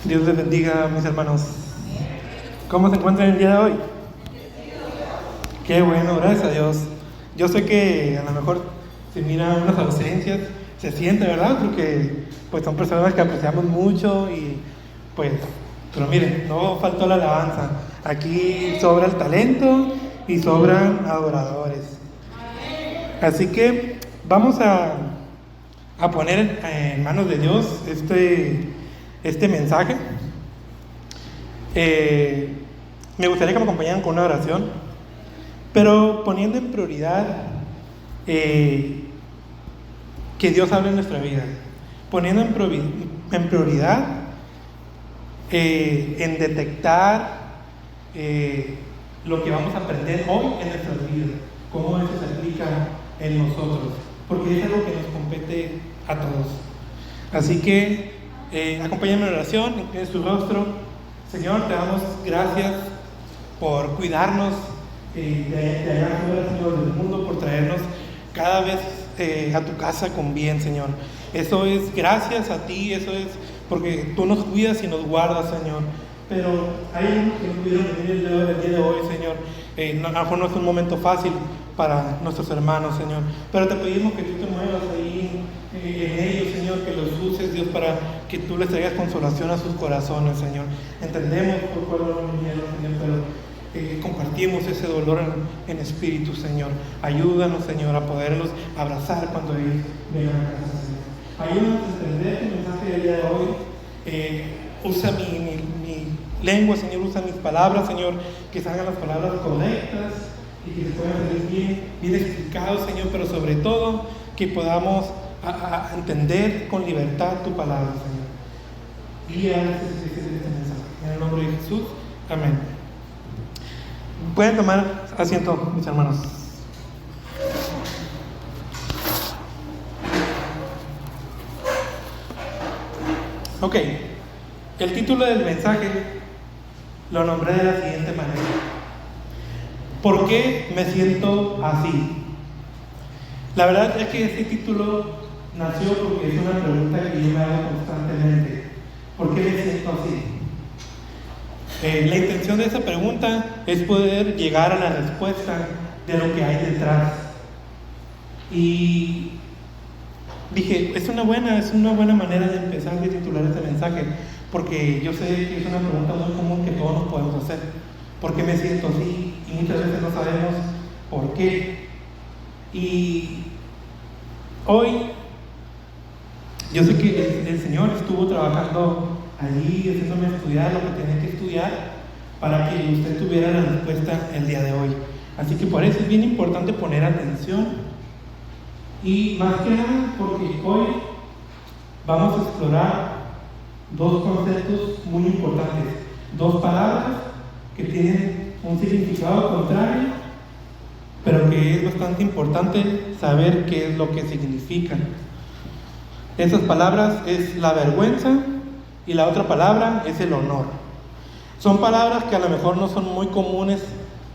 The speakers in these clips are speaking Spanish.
Dios les bendiga, mis hermanos. ¿Cómo se encuentran el día de hoy? Qué bueno, gracias a Dios. Yo sé que a lo mejor se miran unas ausencias, se siente, ¿verdad? Porque pues son personas que apreciamos mucho y pues, pero miren, no faltó la alabanza. Aquí sobra el talento y sobran adoradores. Así que vamos a poner en manos de Dios este mensaje. Me gustaría que me acompañaran con una oración, pero poniendo en prioridad que Dios hable en nuestra vida, poniendo en prioridad en detectar lo que vamos a aprender hoy en nuestras vidas, cómo eso se aplica en nosotros, porque es algo que nos compete a todos. Así que acompáñenme en oración, inclinen su rostro. Señor, te damos gracias por cuidarnos de allá afuera, Señor, del mundo, por traernos cada vez a tu casa con bien, Señor. Eso es gracias a ti, eso es porque tú nos cuidas y nos guardas, Señor. Pero hay unos que no pudieron venir el día de hoy, Señor. A lo mejor no es un momento fácil para nuestros hermanos, Señor. Pero te pedimos que tú te muevas ahí en ellos, Señor, que los uses, Dios, para que tú les traigas consolación a sus corazones, Señor. Entendemos por cuál no vinieron, Señor, pero compartimos ese dolor en espíritu, Señor. Ayúdanos, Señor, a poderlos abrazar cuando ellos vengan a casa, Señor. Ayúdanos a entender el mensaje del día de hoy. Usa mi lengua, Señor, usa mis palabras, Señor, que salgan las palabras correctas y que se puedan hacer bien explicados, Señor, pero sobre todo que podamos a entender con libertad tu palabra, Señor. Guía este mensaje. En el nombre de Jesús, amén. Pueden tomar asiento, mis hermanos. Ok, el título del mensaje lo nombré de la siguiente manera: ¿por qué me siento así? La verdad es que este título nació porque es una pregunta que yo me hago constantemente. ¿Por qué me siento así? La intención de esa pregunta es poder llegar a la respuesta de lo que hay detrás. Y dije, es una buena manera de empezar a titular este mensaje, porque yo sé que es una pregunta muy común que todos nos podemos hacer. ¿Por qué me siento así? Y muchas veces no sabemos por qué. Y hoy yo sé que el Señor estuvo trabajando allí, haciéndome estudiar lo que tenía que estudiar para que usted tuviera la respuesta el día de hoy. Así que por eso es bien importante poner atención, y más que nada porque hoy vamos a explorar dos conceptos muy importantes, dos palabras que tienen un significado contrario, pero que es bastante importante saber qué es lo que significan. Esas palabras es la vergüenza y la otra palabra es el honor. Son palabras que a lo mejor no son muy comunes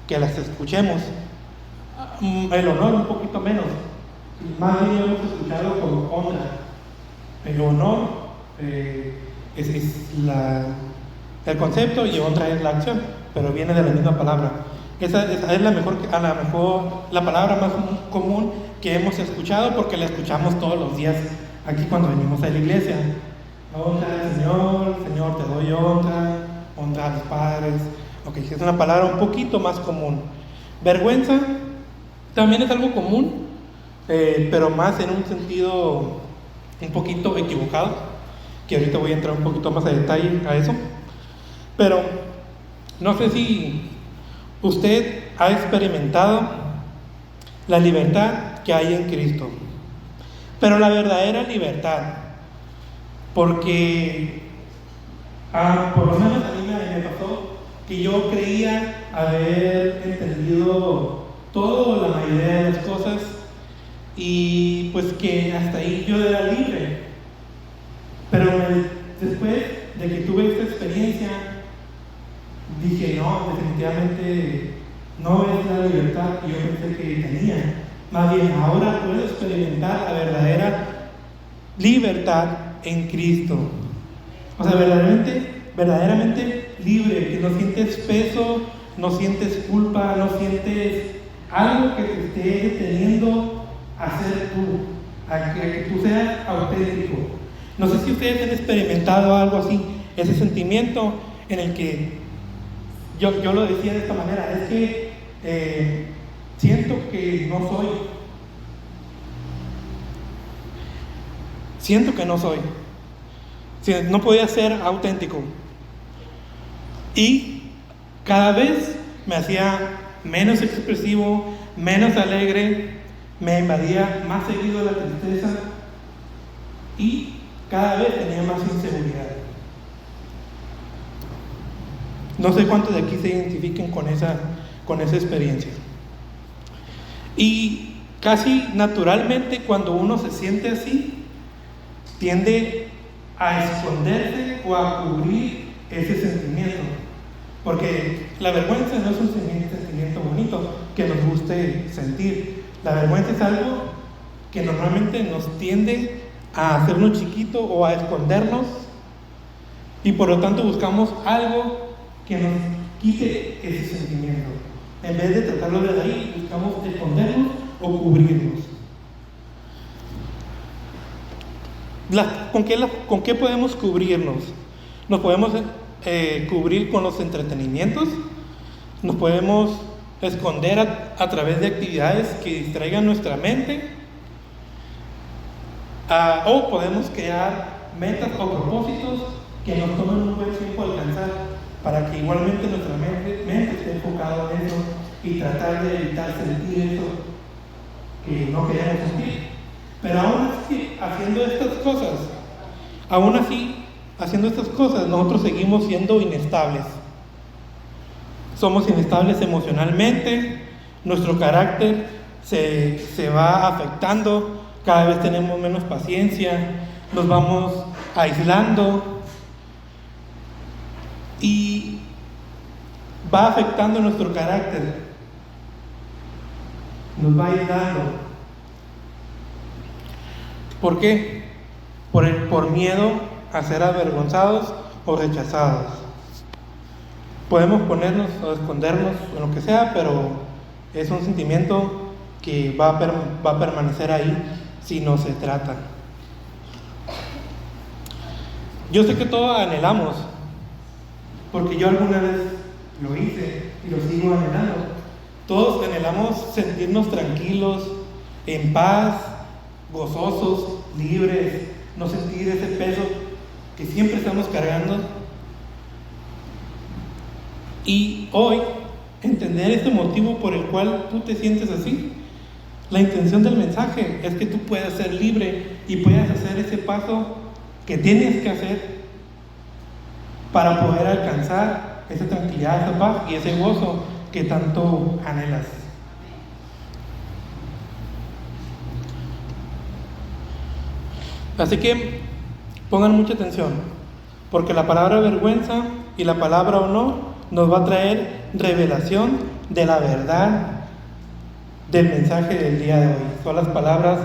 que las escuchemos. El honor un poquito menos. Más bien hemos escuchado con honra. El honor es el concepto y honra es la acción, pero viene de la misma palabra. Esa es a lo mejor la palabra más común que hemos escuchado, porque la escuchamos todos los días aquí cuando venimos a la iglesia. Honra al Señor, Señor te doy honra a los padres. Ok, es una palabra un poquito más común. Vergüenza también es algo común, pero más en un sentido un poquito equivocado, que ahorita voy a entrar un poquito más a detalle a eso. Pero no sé si usted ha experimentado la libertad que hay en Cristo, pero la verdadera libertad, porque por lo menos a mí me pasó que yo creía haber entendido todo, la mayoría de las cosas, y pues que hasta ahí yo era libre. Pero después de que tuve esta experiencia, dije, no, definitivamente no es la libertad que yo pensé que tenía. Más bien, ahora puedo experimentar la verdadera libertad en Cristo. O sea, verdaderamente libre, que no sientes peso, no sientes culpa, no sientes algo que te esté deteniendo a ser tú, a que tú seas auténtico. No sé si ustedes han experimentado algo así, ese sentimiento en el que yo lo decía de esta manera, es que siento que no soy. Siento que no soy. No podía ser auténtico. Y cada vez me hacía menos expresivo, menos alegre, me invadía más seguido la tristeza y cada vez tenía más inseguridad. No sé cuántos de aquí se identifiquen con esa experiencia. Y casi naturalmente cuando uno se siente así, tiende a esconderse o a cubrir ese sentimiento. Porque la vergüenza no es un sentimiento bonito que nos guste sentir. La vergüenza es algo que normalmente nos tiende a hacernos chiquito o a escondernos, y por lo tanto buscamos algo que nos quite ese sentimiento. En vez de tratarlo de ahí, buscamos escondernos o cubrirnos. ¿Con qué podemos cubrirnos? Nos podemos cubrir con los entretenimientos, nos podemos esconder a través de actividades que distraigan nuestra mente, o podemos crear metas o propósitos que nos tomen un buen tiempo alcanzar, para que igualmente nuestra mente esté enfocada en eso y tratar de evitar sentir eso que no queremos sentir. Pero aún así, haciendo estas cosas, nosotros seguimos siendo inestables. Somos inestables emocionalmente, nuestro carácter se va afectando, cada vez tenemos menos paciencia, nos vamos aislando y va afectando nuestro carácter, nos va aislando. ¿Por qué? Por miedo a ser avergonzados o rechazados. Podemos ponernos o escondernos en lo que sea, pero es un sentimiento que va a permanecer ahí si no se trata. Yo sé que todos anhelamos, porque yo alguna vez lo hice y lo sigo anhelando. Todos anhelamos sentirnos tranquilos, en paz, gozosos, libres, no sentir ese peso que siempre estamos cargando. Y hoy, entender este motivo por el cual tú te sientes así. La intención del mensaje es que tú puedas ser libre y puedas hacer ese paso que tienes que hacer para poder alcanzar esa tranquilidad, esa paz y ese gozo que tanto anhelas. Así que pongan mucha atención, porque la palabra vergüenza y la palabra honor nos va a traer revelación de la verdad del mensaje del día de hoy. Son las palabras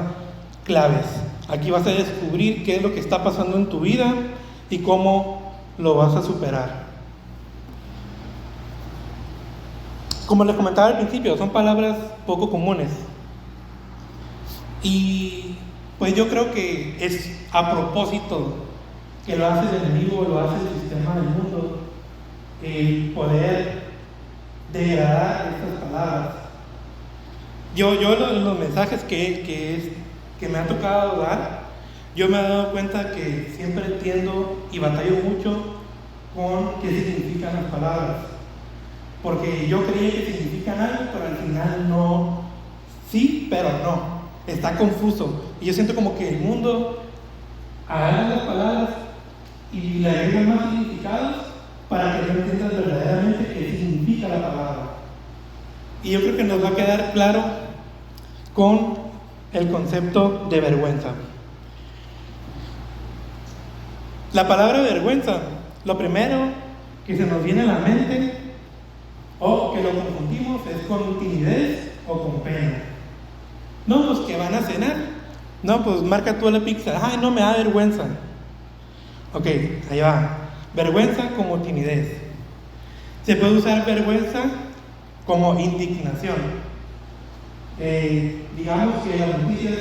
claves. Aquí vas a descubrir qué es lo que está pasando en tu vida y cómo lo vas a superar. Como les comentaba al principio, son palabras poco comunes. Y pues yo creo que es a propósito que lo hace el enemigo, lo hace el sistema del mundo, el poder degradar estas palabras. Yo en los mensajes que me ha tocado dar, yo me he dado cuenta que siempre entiendo y batallo mucho con qué significan las palabras, porque yo creía que significan algo, pero al final no. Sí, pero no, está confuso, y yo siento como que el mundo agarra las palabras y le agrega más significados para que no entiendas verdaderamente qué significa la palabra. Y yo creo que nos va a quedar claro con el concepto de vergüenza. La palabra vergüenza, lo primero que se nos viene a la mente O que lo confundimos es con timidez o con pena. No, pues que van a cenar. No, pues marca tú la pizza. Ay, no me da vergüenza. Ok, ahí va. Vergüenza como timidez. Se puede usar vergüenza como indignación. Digamos que las noticias,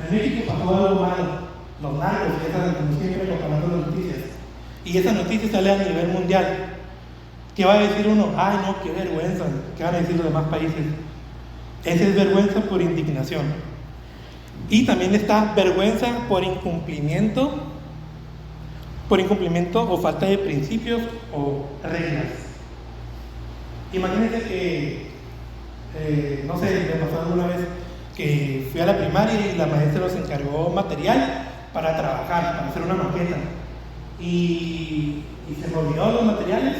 en México pasó algo malo, los narcos, como siempre propagando las noticias, y esa noticia sale a nivel mundial. ¿Qué va a decir uno? Ay, no, qué vergüenza. ¿Qué van a decir los demás países? Esa es vergüenza por indignación. Y también está vergüenza por incumplimiento o falta de principios o reglas. Imagínense que no sé, me pasó alguna vez que fui a la primaria y la maestra nos encargó material para trabajar, para hacer una maqueta. Y se me olvidó los materiales,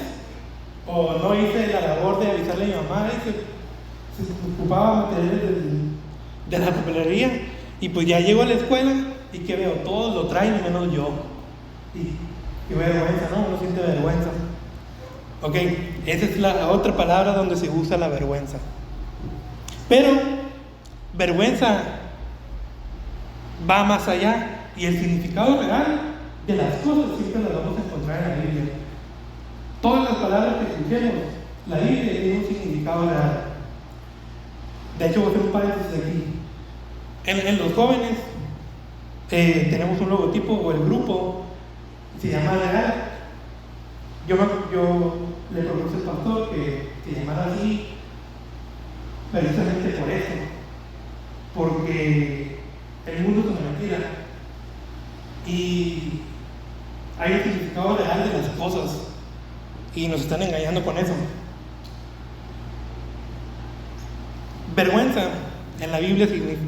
o no hice la labor de avisarle a mi mamá, y se ocupaba materiales de la papelería. Y pues ya llego a la escuela y que veo, todos lo traen menos yo. Y vergüenza, ¿no? Uno siente vergüenza. Ok, esa es la otra palabra donde se usa la vergüenza. Pero vergüenza va más allá, y el significado real de las cosas siempre las vamos a encontrar en la Biblia. Todas las palabras que escuchemos, la Biblia tiene un significado real. De hecho, voy a hacer un paréntesis aquí. En los jóvenes tenemos un logotipo, o el grupo se llama Real. Yo le propuse al pastor que se llamara así, precisamente por eso, porque el mundo es una mentira y hay un significado real de las cosas y nos están engañando con eso. Vergüenza en la Biblia significa,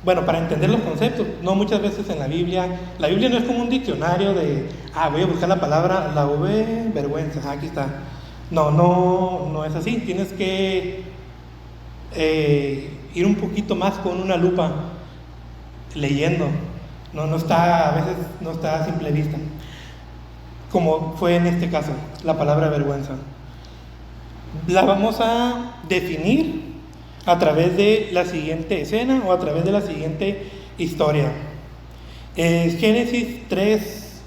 bueno, para entender los conceptos, no muchas veces en la Biblia no es como un diccionario de, voy a buscar la palabra, la V, vergüenza, aquí está. No es así, tienes que ir un poquito más con una lupa leyendo. No está, a veces no está a simple vista, como fue en este caso la palabra vergüenza. La vamos a definir a través de la siguiente escena o a través de la siguiente historia. Génesis 3,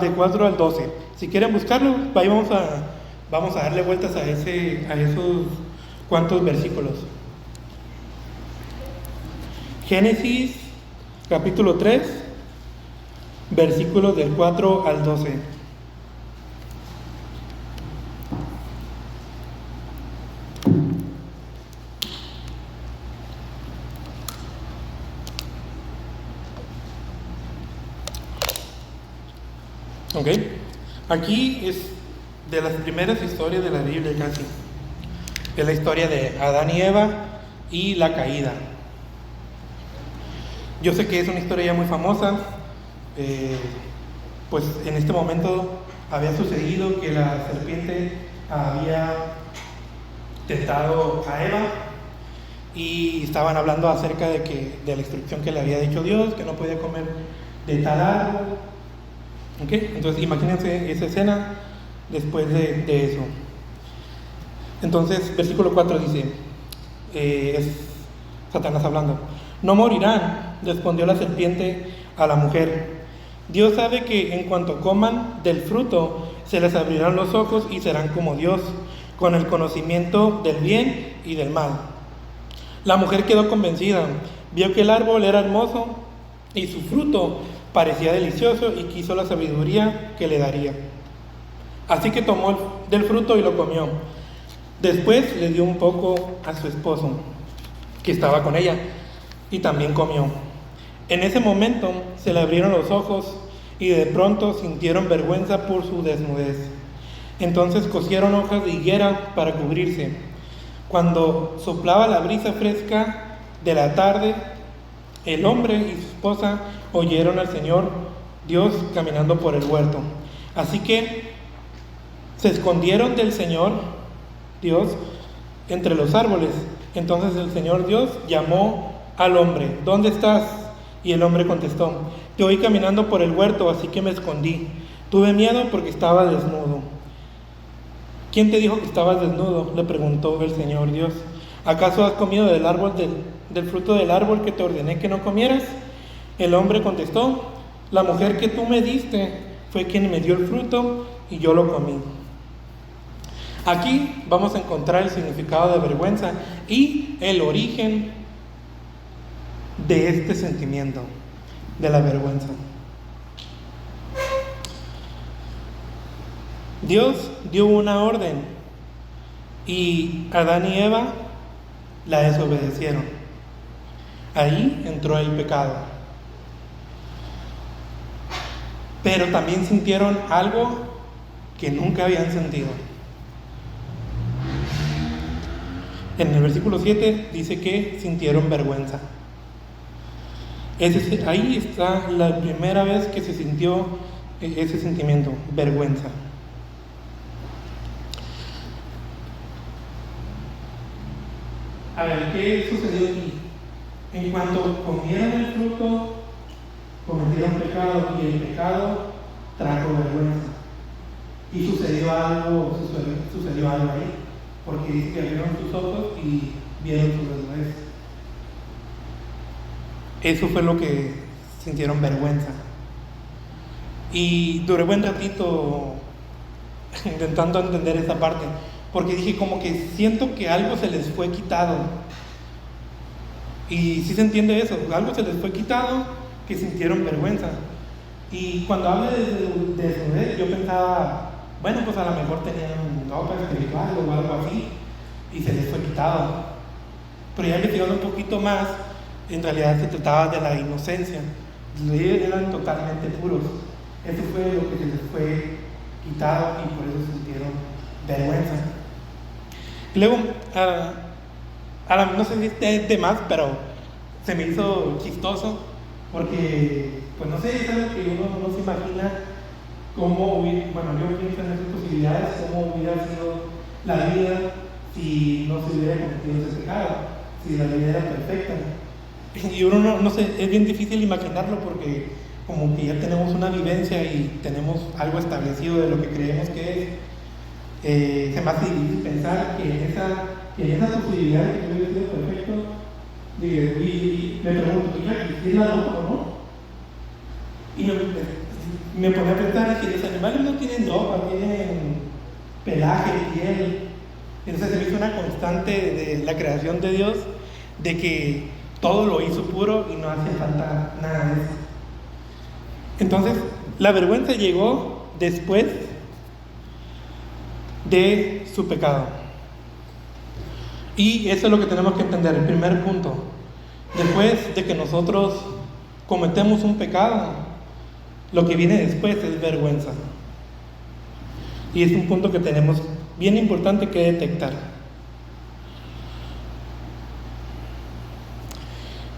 de 4 al 12. Si quieren buscarlo, ahí vamos a darle vueltas a esos cuantos versículos. Génesis capítulo 3, versículos del 4 al 12. Ok, aquí es de las primeras historias de la Biblia casi. Es la historia de Adán y Eva y la caída. Yo sé que es una historia ya muy famosa, pues en este momento había sucedido que la serpiente había tentado a Eva y estaban hablando acerca de la instrucción que le había dicho Dios, que no podía comer de tal árbol. Okay, entonces imagínense esa escena después de eso. Entonces, versículo 4 dice, es Satanás hablando: no morirán, respondió la serpiente a la mujer. Dios sabe que en cuanto coman del fruto, se les abrirán los ojos y serán como Dios, con el conocimiento del bien y del mal. La mujer quedó convencida, vio que el árbol era hermoso y su fruto parecía delicioso y quiso la sabiduría que le daría. Así que tomó del fruto y lo comió. Después le dio un poco a su esposo, que estaba con ella, y también comió. En ese momento se le abrieron los ojos y de pronto sintieron vergüenza por su desnudez. Entonces cosieron hojas de higuera para cubrirse. Cuando soplaba la brisa fresca de la tarde, el hombre y su esposa oyeron al Señor Dios caminando por el huerto. Así que se escondieron del Señor Dios entre los árboles. Entonces el Señor Dios llamó al hombre: ¿dónde estás? Y el hombre contestó: te oí caminando por el huerto, así que me escondí. Tuve miedo porque estaba desnudo. ¿Quién te dijo que estabas desnudo?, le preguntó el Señor Dios. ¿Acaso has comido del fruto del árbol que te ordené que no comieras? El hombre contestó: la mujer que tú me diste fue quien me dio el fruto y yo lo comí. Aquí vamos a encontrar el significado de vergüenza y el origen de este sentimiento, de la vergüenza. Dios dio una orden y Adán y Eva la desobedecieron. Ahí entró el pecado. Pero también sintieron algo que nunca habían sentido. En el versículo 7 dice que sintieron vergüenza. Ahí está la primera vez que se sintió ese sentimiento, vergüenza. A ver, ¿qué sucedió aquí? En cuanto comieron el fruto, cometieron pecado, y el pecado trajo vergüenza. Y sucedió algo ahí, porque dice que abrieron sus ojos y vieron sus desnudez. Eso fue lo que sintieron, vergüenza. Y duré buen ratito intentando entender esa parte, porque dije como que siento que algo se les fue quitado. Y sí se entiende eso, algo se les fue quitado, que sintieron vergüenza. Y cuando hablo de desnudez, yo pensaba, bueno, pues a lo mejor tenían ropa espiritual o algo así, y se les fue quitado. Pero ya investigando un poquito más, en realidad se trataba de la inocencia. Ellos eran totalmente puros. Eso fue lo que se les fue quitado y por eso sintieron vergüenza. Y luego, no sé si es de más, pero se me hizo chistoso porque, pues no sé, es algo que uno no se imagina cómo hubiera, bueno, yo pienso en esas posibilidades, cómo hubiera sido la vida si no se hubiera cometido ese pecado, si la vida era perfecta. Y uno no sé, es bien difícil imaginarlo porque como que ya tenemos una vivencia y tenemos algo establecido de lo que creemos que es. Se me hace difícil pensar que en esa posibilidad de que hubiera sido perfecto, y me pregunto, ¿es la loca o no? Y me ponía a pensar que los animales no tienen ropa, tienen pelaje, piel. Entonces se me hizo una constante de la creación de Dios, de que todo lo hizo puro y no hacía falta nada de eso. Entonces, la vergüenza llegó después de su pecado. Y eso es lo que tenemos que entender, el primer punto. Después de que nosotros cometemos un pecado, lo que viene después es vergüenza. Y es un punto que tenemos bien importante que detectar.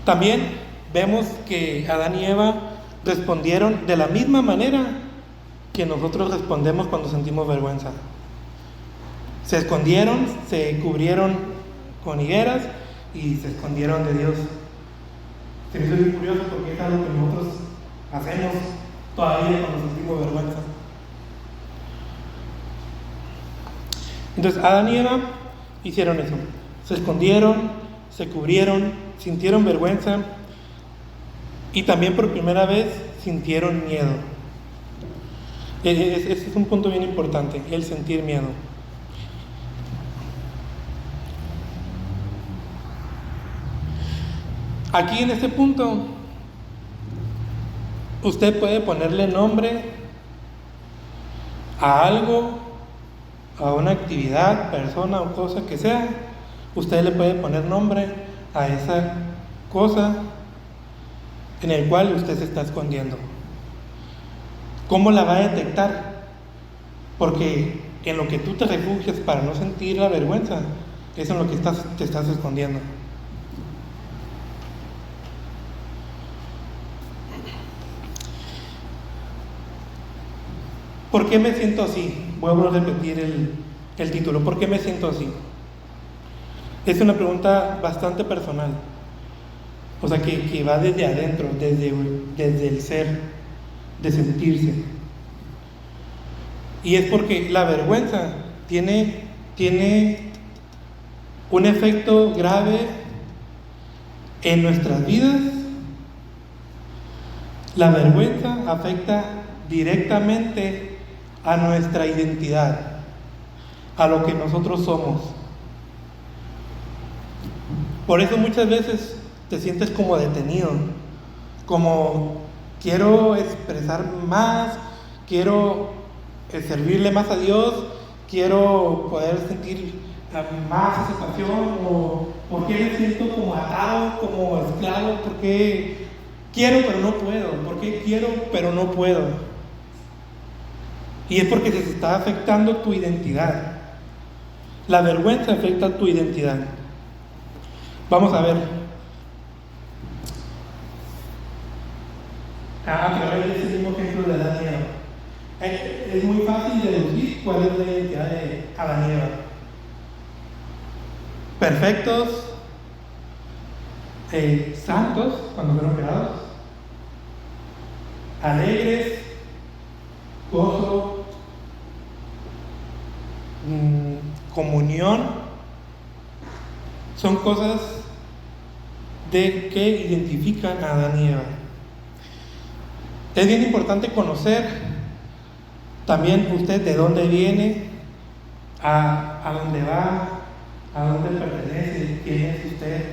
También vemos que Adán y Eva respondieron de la misma manera que nosotros respondemos cuando sentimos vergüenza. Se escondieron, se cubrieron con higueras y se escondieron de Dios. Se me hizo muy curioso porque es algo que nosotros hacemos todavía cuando sentimos vergüenza. Entonces Adán y Eva hicieron eso. Se escondieron, se cubrieron, sintieron vergüenza y también por primera vez sintieron miedo. Ese es un punto bien importante, el sentir miedo. Aquí en este punto, usted puede ponerle nombre a algo, a una actividad, persona o cosa que sea. Usted le puede poner nombre a esa cosa en el cual usted se está escondiendo. ¿Cómo la va a detectar? Porque en lo que tú te refugias para no sentir la vergüenza, es en lo que te estás escondiendo. ¿Por qué me siento así? Vuelvo a repetir el título. ¿Por qué me siento así? Es una pregunta bastante personal. O sea, que va desde adentro, desde el ser, de sentirse. Y es porque la vergüenza tiene un efecto grave en nuestras vidas. La vergüenza afecta directamente a nuestra identidad, a lo que nosotros somos. Por eso muchas veces te sientes como detenido, como quiero expresar más, quiero servirle más a Dios, quiero poder sentir más esa pasión, o por qué me siento como atado, como esclavo, porque quiero pero no puedo, porque quiero pero no puedo. Y es porque se está afectando tu identidad. La vergüenza afecta tu identidad. Vamos a ver. A través de ese mismo ejemplo de Adán y Eva. Es muy fácil deducir cuál es la identidad de Adán y Eva. Perfectos, santos cuando fueron creados, alegres, gozo, comunión, son cosas que identifican a Adán y Eva. Es bien importante conocer también usted de dónde viene, a dónde va, a dónde pertenece, quién es usted.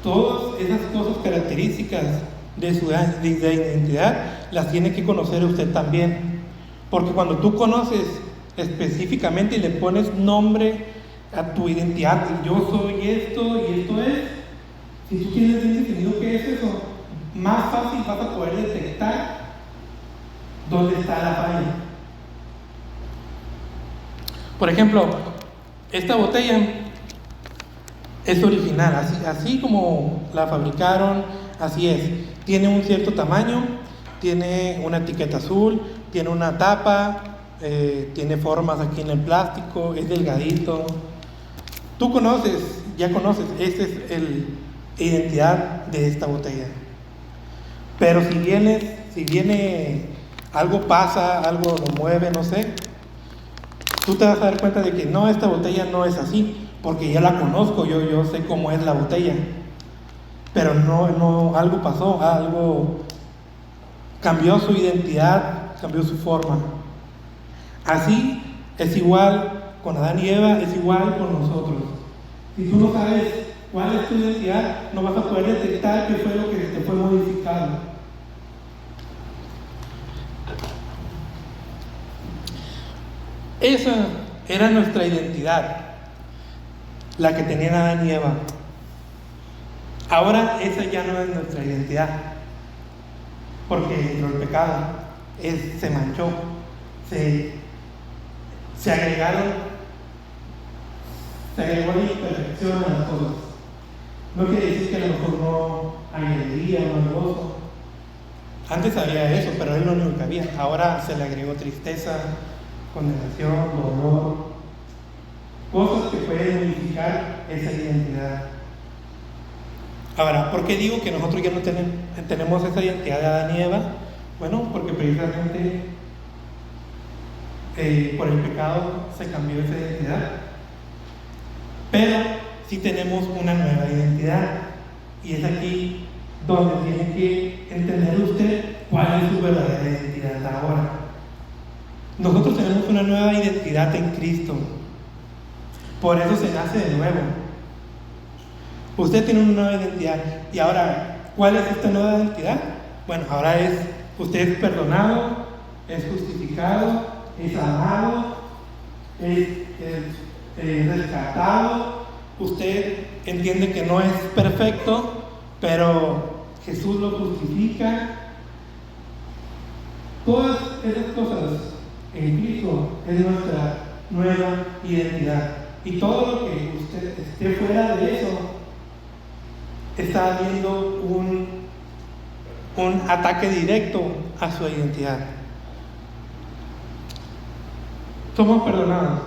Todas esas cosas características de su identidad las tiene que conocer usted también, porque cuando tú conoces específicamente y le pones nombre a tu identidad, yo soy esto y esto es, si tú tienes bien definido qué es eso, más fácil vas a poder detectar dónde está la falla. Por ejemplo, esta botella es original, así como la fabricaron, así es. Tiene un cierto tamaño, tiene una etiqueta azul, tiene una tapa, tiene formas aquí en el plástico, es delgadito. Tú ya conoces, esta es la identidad de esta botella. Pero si viene algo pasa, algo lo mueve, no sé, tú te vas a dar cuenta de que no, esta botella no es así, porque ya la conozco, yo sé cómo es la botella. Pero no, algo pasó, algo cambió su identidad, cambió su forma. Así es igual con Adán y Eva, es igual con nosotros. Si tú no sabes cuál es tu identidad, no vas a poder detectar qué fue lo que te fue modificado. Esa era nuestra identidad, la que tenían Adán y Eva. Ahora esa ya no es nuestra identidad, porque entró el pecado, se manchó, se agregó la imperfección a las cosas. No quiere decir que a lo mejor no hay alegría, no hay gozo. Antes había eso, pero es lo único que había. Ahora se le agregó tristeza, condenación, dolor, cosas que pueden modificar esa identidad. Ahora, ¿por qué digo que nosotros ya no tenemos esa identidad de Adán y Eva? Bueno, porque precisamente por el pecado se cambió esa identidad. Pero sí tenemos una nueva identidad, y es aquí donde tiene que entender usted cuál es su verdadera identidad ahora. Nosotros tenemos una nueva identidad en Cristo, por eso se nace de nuevo. Usted tiene una nueva identidad, y ahora, ¿cuál es esta nueva identidad? Bueno, ahora usted es perdonado, es justificado, es amado, es rescatado. Usted entiende que no es perfecto, pero Jesús lo justifica. Todas esas cosas en Cristo es nuestra nueva identidad. Y todo lo que usted esté fuera de eso está viendo un ataque directo a su identidad. Somos perdonados.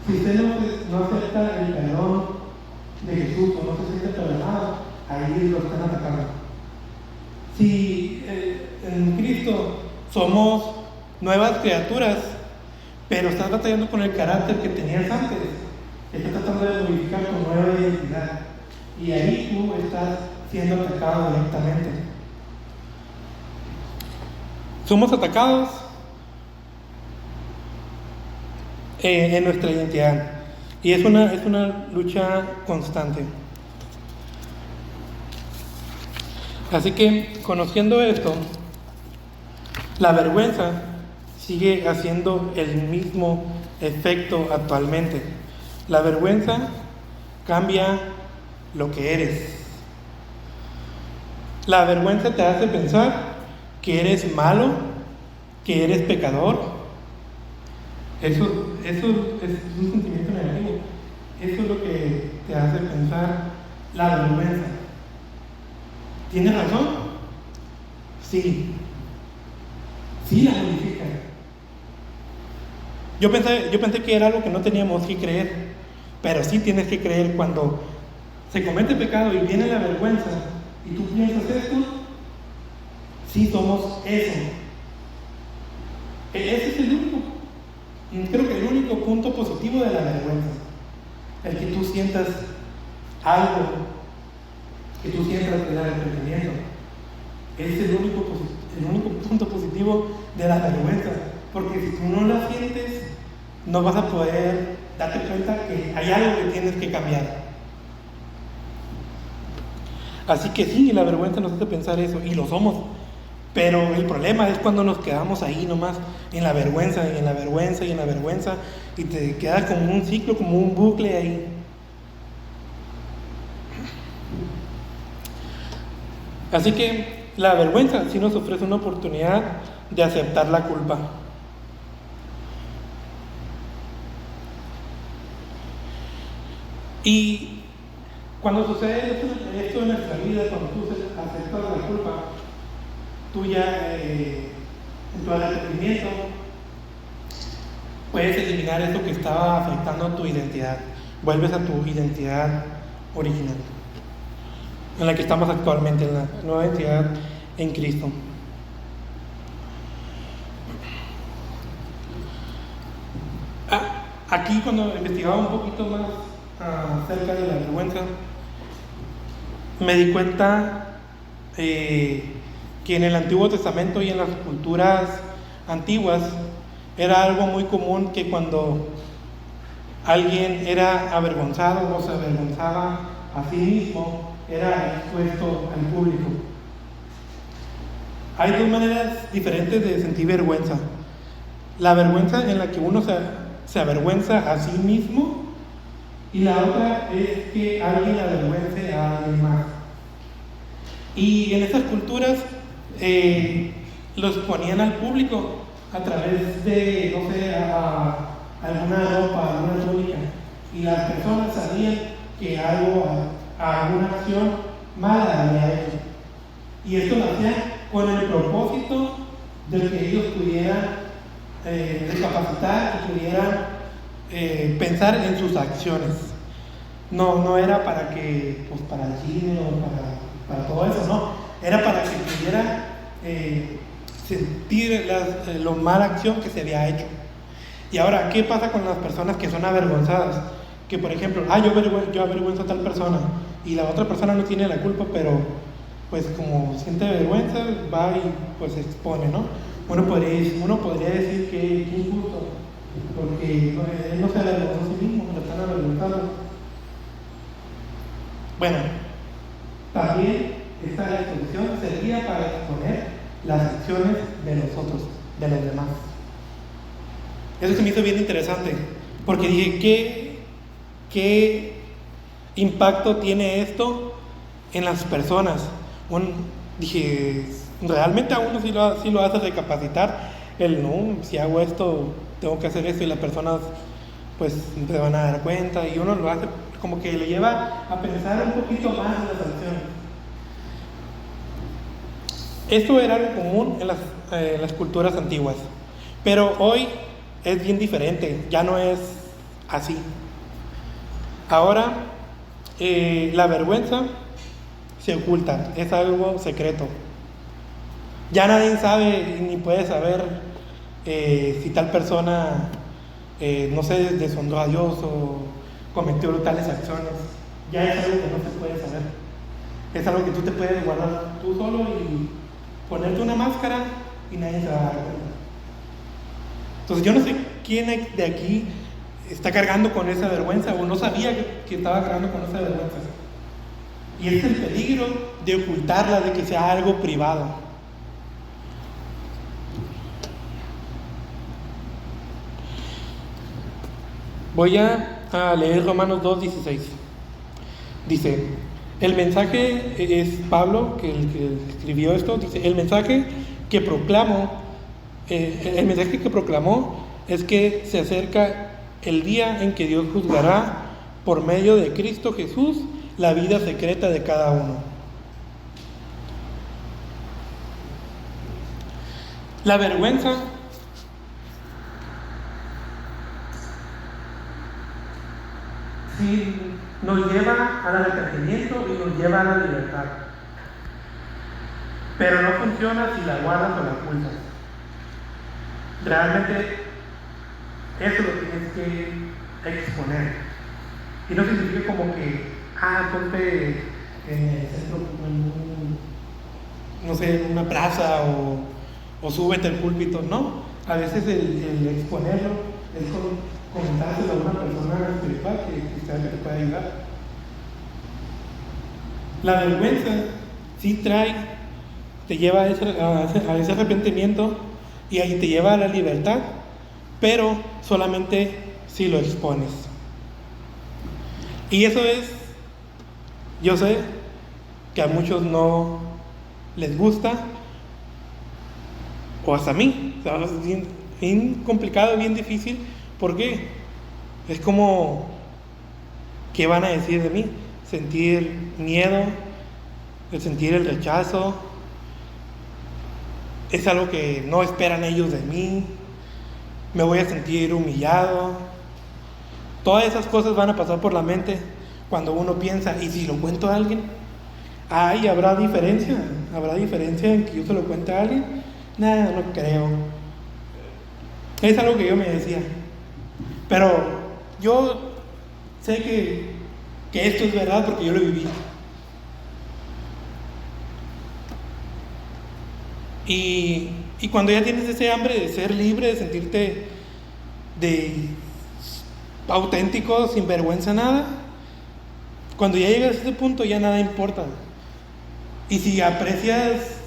Si usted no acepta el perdón de Jesús o no se siente perdonado, ahí lo están atacando. Si en Cristo somos nuevas criaturas, pero estás batallando con el carácter que tenías antes. Estás tratando de modificar tu nueva identidad. Y ahí tú estás siendo atacado directamente. Somos atacados en nuestra identidad. Y es una lucha constante. Así que, conociendo esto, la vergüenza sigue haciendo el mismo efecto actualmente. La vergüenza cambia lo que eres. La vergüenza te hace pensar que eres malo, que eres pecador. Eso es un sentimiento negativo. Eso es lo que te hace pensar la vergüenza. ¿Tienes razón? Sí. Sí la modifica. Yo pensé que era algo que no teníamos que creer, pero sí tienes que creer cuando se comete pecado y viene la vergüenza y tú piensas esto, sí somos eso. Ese es el único, creo que el único punto positivo de la vergüenza. El que tú sientas algo, que tú sientas el arrepentimiento. Es el único punto positivo de la vergüenza. Porque si tú no la sientes, no vas a poder darte cuenta que hay algo que tienes que cambiar. Así que sí, la vergüenza nos hace pensar eso, y lo somos. Pero el problema es cuando nos quedamos ahí nomás, en la vergüenza, y en la vergüenza, y en la vergüenza, y te quedas como un ciclo, como un bucle ahí. Así que la vergüenza sí nos ofrece una oportunidad de aceptar la culpa. Y cuando sucede esto en nuestra vida, cuando tú aceptas la culpa, tú ya en tu arrepentimiento puedes eliminar eso que estaba afectando tu identidad. Vuelves a tu identidad original, en la que estamos actualmente, en la nueva identidad en Cristo. Aquí, cuando investigaba un poquito más acerca de la vergüenza, me di cuenta que en el Antiguo Testamento y en las culturas antiguas era algo muy común que cuando alguien era avergonzado o se avergonzaba a sí mismo, era expuesto al público. Hay dos maneras diferentes de sentir vergüenza. La vergüenza en la que uno se avergüenza a sí mismo, y la otra es que alguien avergüence a alguien más. Y en esas culturas los ponían al público a través de, no sé, alguna ropa, alguna túnica, y las personas sabían que alguna acción mala había hecho. Y esto lo hacían con el propósito de que ellos pudieran recapacitar y pudieran pensar en sus acciones. No era para que, pues para el cine o para todo eso, no. Era para que pudieran sentir la mala acción que se había hecho. Y ahora, ¿qué pasa con las personas que son avergonzadas? Que por ejemplo, yo avergüenzo a tal persona y la otra persona no tiene la culpa, pero pues como siente vergüenza, va y pues se expone, ¿no? Uno podría decir que es injusto, porque él no se avergonzó a sí mismo, lo están avergonzando. Bueno, también esta exposición servía para exponer las acciones de los otros, de los demás. Eso se me hizo bien interesante, porque dije, ¿qué impacto tiene esto en las personas? Dije, realmente a uno sí lo hace recapacitar, no, si hago esto, tengo que hacer esto, y las personas pues se van a dar cuenta, y uno lo hace como que le lleva a pensar un poquito más en las acciones. Esto era algo común en las culturas antiguas, pero hoy es bien diferente, ya no es así. Ahora la vergüenza se oculta, es algo secreto. Ya nadie sabe ni puede saber si tal persona no sé, deshonró a Dios o cometió tales acciones, ya es algo que no se puede saber. Es algo que tú te puedes guardar tú solo y ponerte una máscara y nadie se va a dar cuenta. Entonces yo no sé quién de aquí está cargando con esa vergüenza o no sabía que estaba cargando con esa vergüenza. Y es el peligro de ocultarla, de que sea algo privado. Voy a leer Romanos 2:16. Dice, el mensaje es Pablo, que escribió esto, dice, el mensaje que proclamó es que se acerca el día en que Dios juzgará por medio de Cristo Jesús la vida secreta de cada uno. La vergüenza sí nos lleva al arrepentimiento y nos lleva a la libertad, pero no funciona si la guardas o la ocultas. Realmente eso lo tienes que exponer. Y no significa como que, ponte en el centro, no sé, en una plaza o súbete al púlpito. No, a veces el exponerlo es comentárselo a una persona espiritual que te puede ayudar. La vergüenza sí te lleva a ese arrepentimiento y ahí te lleva a la libertad, pero solamente si lo expones. Y eso yo sé que a muchos no les gusta, o hasta a mí, ¿sabes? Es bien complicado, bien difícil, porque es como, ¿qué van a decir de mí? Sentir miedo, sentir el rechazo, es algo que no esperan ellos de mí, me voy a sentir humillado. Todas esas cosas van a pasar por la mente cuando uno piensa, ¿y si lo cuento a alguien? ¿Habrá diferencia en que yo se lo cuente a alguien? Nada, no creo. Es algo que yo me decía. Pero yo sé que esto es verdad porque yo lo viví. Y cuando ya tienes ese hambre de ser libre, de sentirte auténtico, sin vergüenza nada, cuando ya llegas a ese punto ya nada importa. Y si aprecias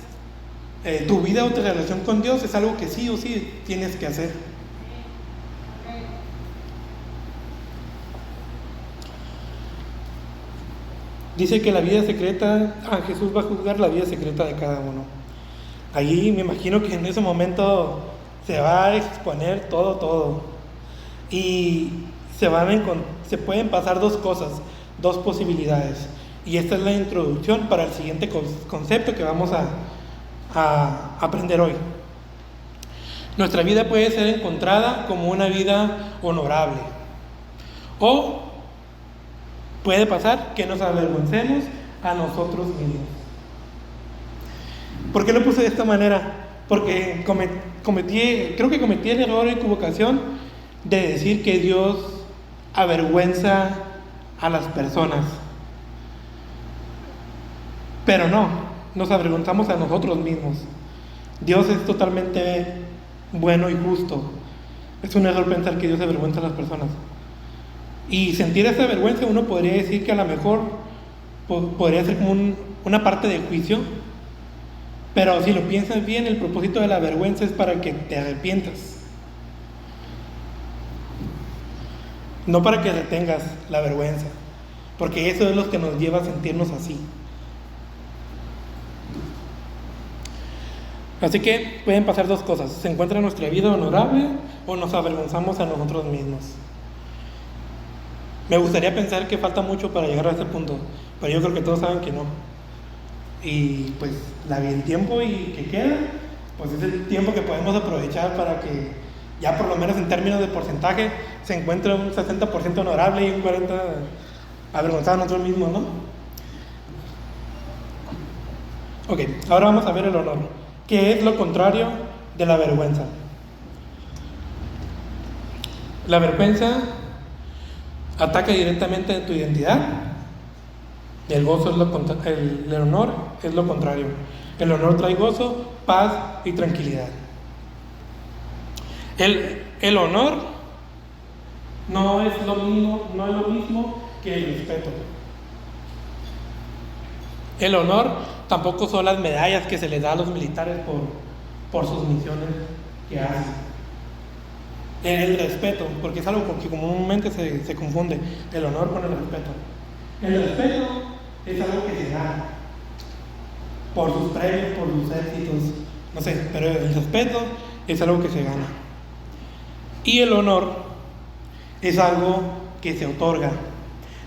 tu vida o tu relación con Dios, es algo que sí o sí tienes que hacer. Dice que la vida secreta, Jesús va a juzgar la vida secreta de cada uno. Allí me imagino que en ese momento se va a exponer todo. Y se pueden pasar dos cosas, dos posibilidades. Y esta es la introducción para el siguiente concepto que vamos a aprender hoy. Nuestra vida puede ser encontrada como una vida honorable. O puede pasar que nos avergoncemos a nosotros mismos. ¿Por qué lo puse de esta manera? Porque creo que cometí el error o equivocación de decir que Dios avergüenza a las personas. Pero no, nos avergonzamos a nosotros mismos. Dios es totalmente bueno y justo. Es un error pensar que Dios avergüenza a las personas. Y sentir esa vergüenza, uno podría decir que a lo mejor podría ser como una parte de juicio. Pero si lo piensas bien, el propósito de la vergüenza es para que te arrepientas. No para que retengas la vergüenza, porque eso es lo que nos lleva a sentirnos así. Así que pueden pasar dos cosas: se encuentra nuestra vida honorable o nos avergonzamos a nosotros mismos. Me gustaría pensar que falta mucho para llegar a ese punto, pero yo creo que todos saben que no. Y pues el tiempo y que queda, pues es el tiempo que podemos aprovechar para que ya por lo menos en términos de porcentaje se encuentre un 60% honorable y un 40% avergonzado a nosotros mismos, ¿no? Ok, ahora vamos a ver el honor, que es lo contrario de la vergüenza. La vergüenza ataca directamente en tu identidad. El gozo es el honor es lo contrario. El honor trae gozo, paz y tranquilidad. El honor no es lo mismo que el respeto. El honor tampoco son las medallas que se les da a los militares por sus misiones que hacen. El respeto, porque es algo que comúnmente se confunde el honor con el respeto. El respeto es algo que se da por sus premios, por sus éxitos, no sé, pero el respeto es algo que se gana. Y el honor es algo que se otorga,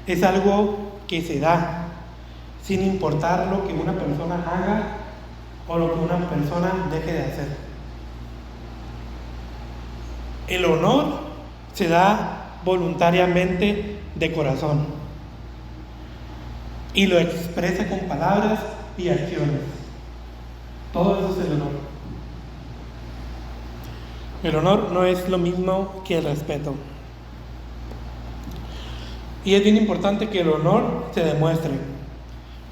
es algo que se da, sin importar lo que una persona haga o lo que una persona deje de hacer. El honor se da voluntariamente de corazón y lo expresa con palabras y acciones. Todo eso es el honor. El honor no es lo mismo que el respeto. Y es bien importante que el honor se demuestre,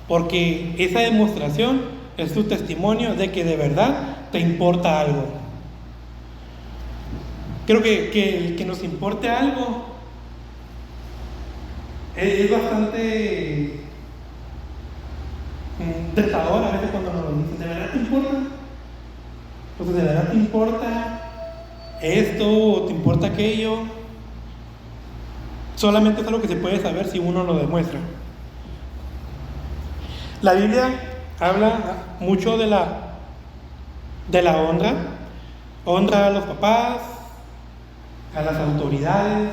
porque esa demostración es tu testimonio de que de verdad te importa algo. Creo que nos importe algo es bastante retador a veces cuando nos lo dicen. ¿De verdad te importa? Pues ¿de verdad te importa esto o te importa aquello? Solamente es algo que se puede saber si uno lo demuestra. La Biblia habla mucho de la honra. Honra a los papás, a las autoridades,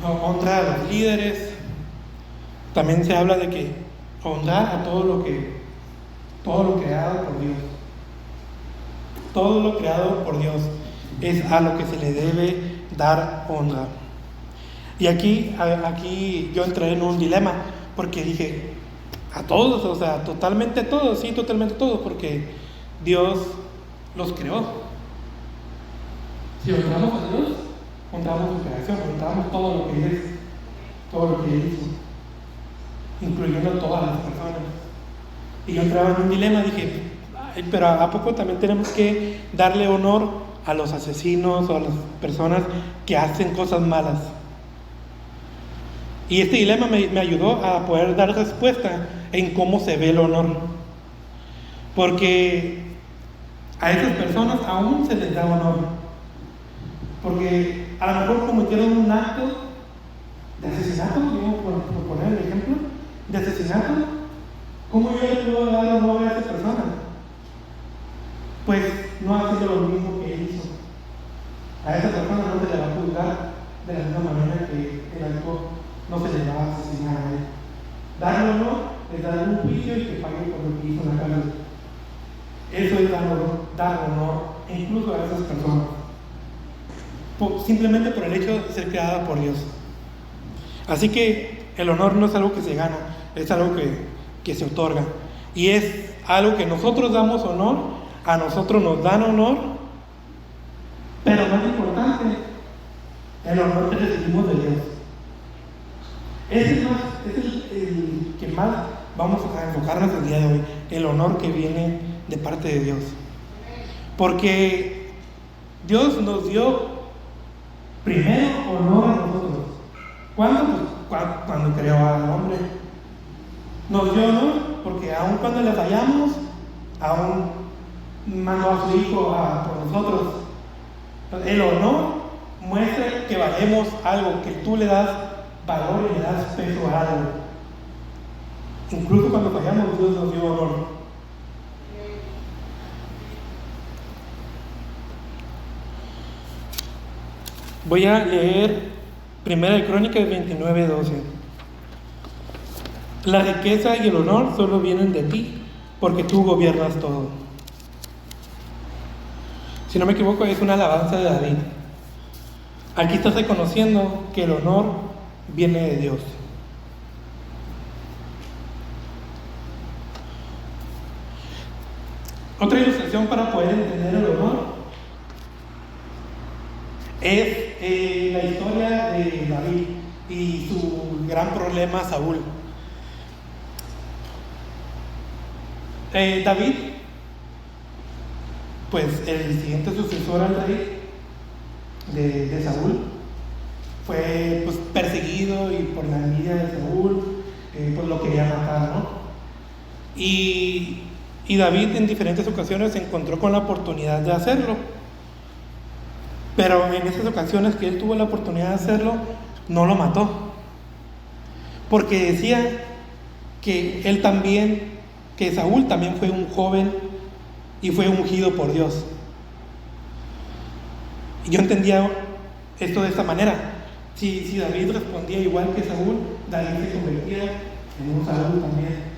honra a los líderes. También se habla de que honrar a todo lo creado por Dios. Todo lo creado por Dios es a lo que se le debe dar honra. Y aquí yo entré en un dilema, porque dije, a todos, o sea, totalmente todos, sí, totalmente todos, porque Dios los creó. Si honramos a Dios, honramos su creación, honramos todo lo que Él es, todo lo que Él hizo, incluyendo a todas las personas. Y yo entraba en un dilema, dije, pero ¿a poco también tenemos que darle honor a los asesinos o a las personas que hacen cosas malas? Y este dilema me ayudó a poder dar respuesta en cómo se ve el honor. Porque a esas personas aún se les da honor. Porque a lo mejor cometieron un acto de asesinato, digamos, por poner el ejemplo, de asesinato. ¿Cómo yo le puedo dar honor a esa persona? Pues no haciendo lo mismo que él hizo. A esa persona no se le va a juzgar de la misma manera que él actuó. No se le va a asesinar a él. Darle honor es darle un juicio y que pague por lo que hizo en la cárcel. Eso es dar honor incluso a esas personas. Simplemente por el hecho de ser creada por Dios. Así que el honor no es algo que se gana, es algo que se otorga. Y es algo que nosotros damos honor, a nosotros nos dan honor, pero más importante, el honor que recibimos de Dios. Es el que más vamos a enfocarnos el día de hoy, el honor que viene de parte de Dios. Porque Dios nos dio primero honor a nosotros. ¿Cuándo? Pues cuando creó al hombre. Nos dio honor porque aun cuando le fallamos, aún mandó a su hijo por nosotros. El honor muestra que valemos algo, que tú le das valor y le das peso a algo. Incluso cuando fallamos, Dios nos dio honor. Voy a leer 1 Crónicas 29:12. La riqueza y el honor solo vienen de ti, porque tú gobiernas todo. Si no me equivoco, es una alabanza de David. Aquí estás reconociendo que el honor viene de Dios. Otra ilustración para poder entender el honor es la historia de David y su gran problema Saúl. David, pues el siguiente sucesor al rey de Saúl, fue pues perseguido y por la envidia de Saúl, pues lo quería matar, ¿no? Y David en diferentes ocasiones se encontró con la oportunidad de hacerlo, pero en esas ocasiones que él tuvo la oportunidad de hacerlo, no lo mató, porque decía que Saúl también fue un joven y fue ungido por Dios. Y yo entendía esto de esta manera: si David respondía igual que Saúl, David se convertía en un Saúl también.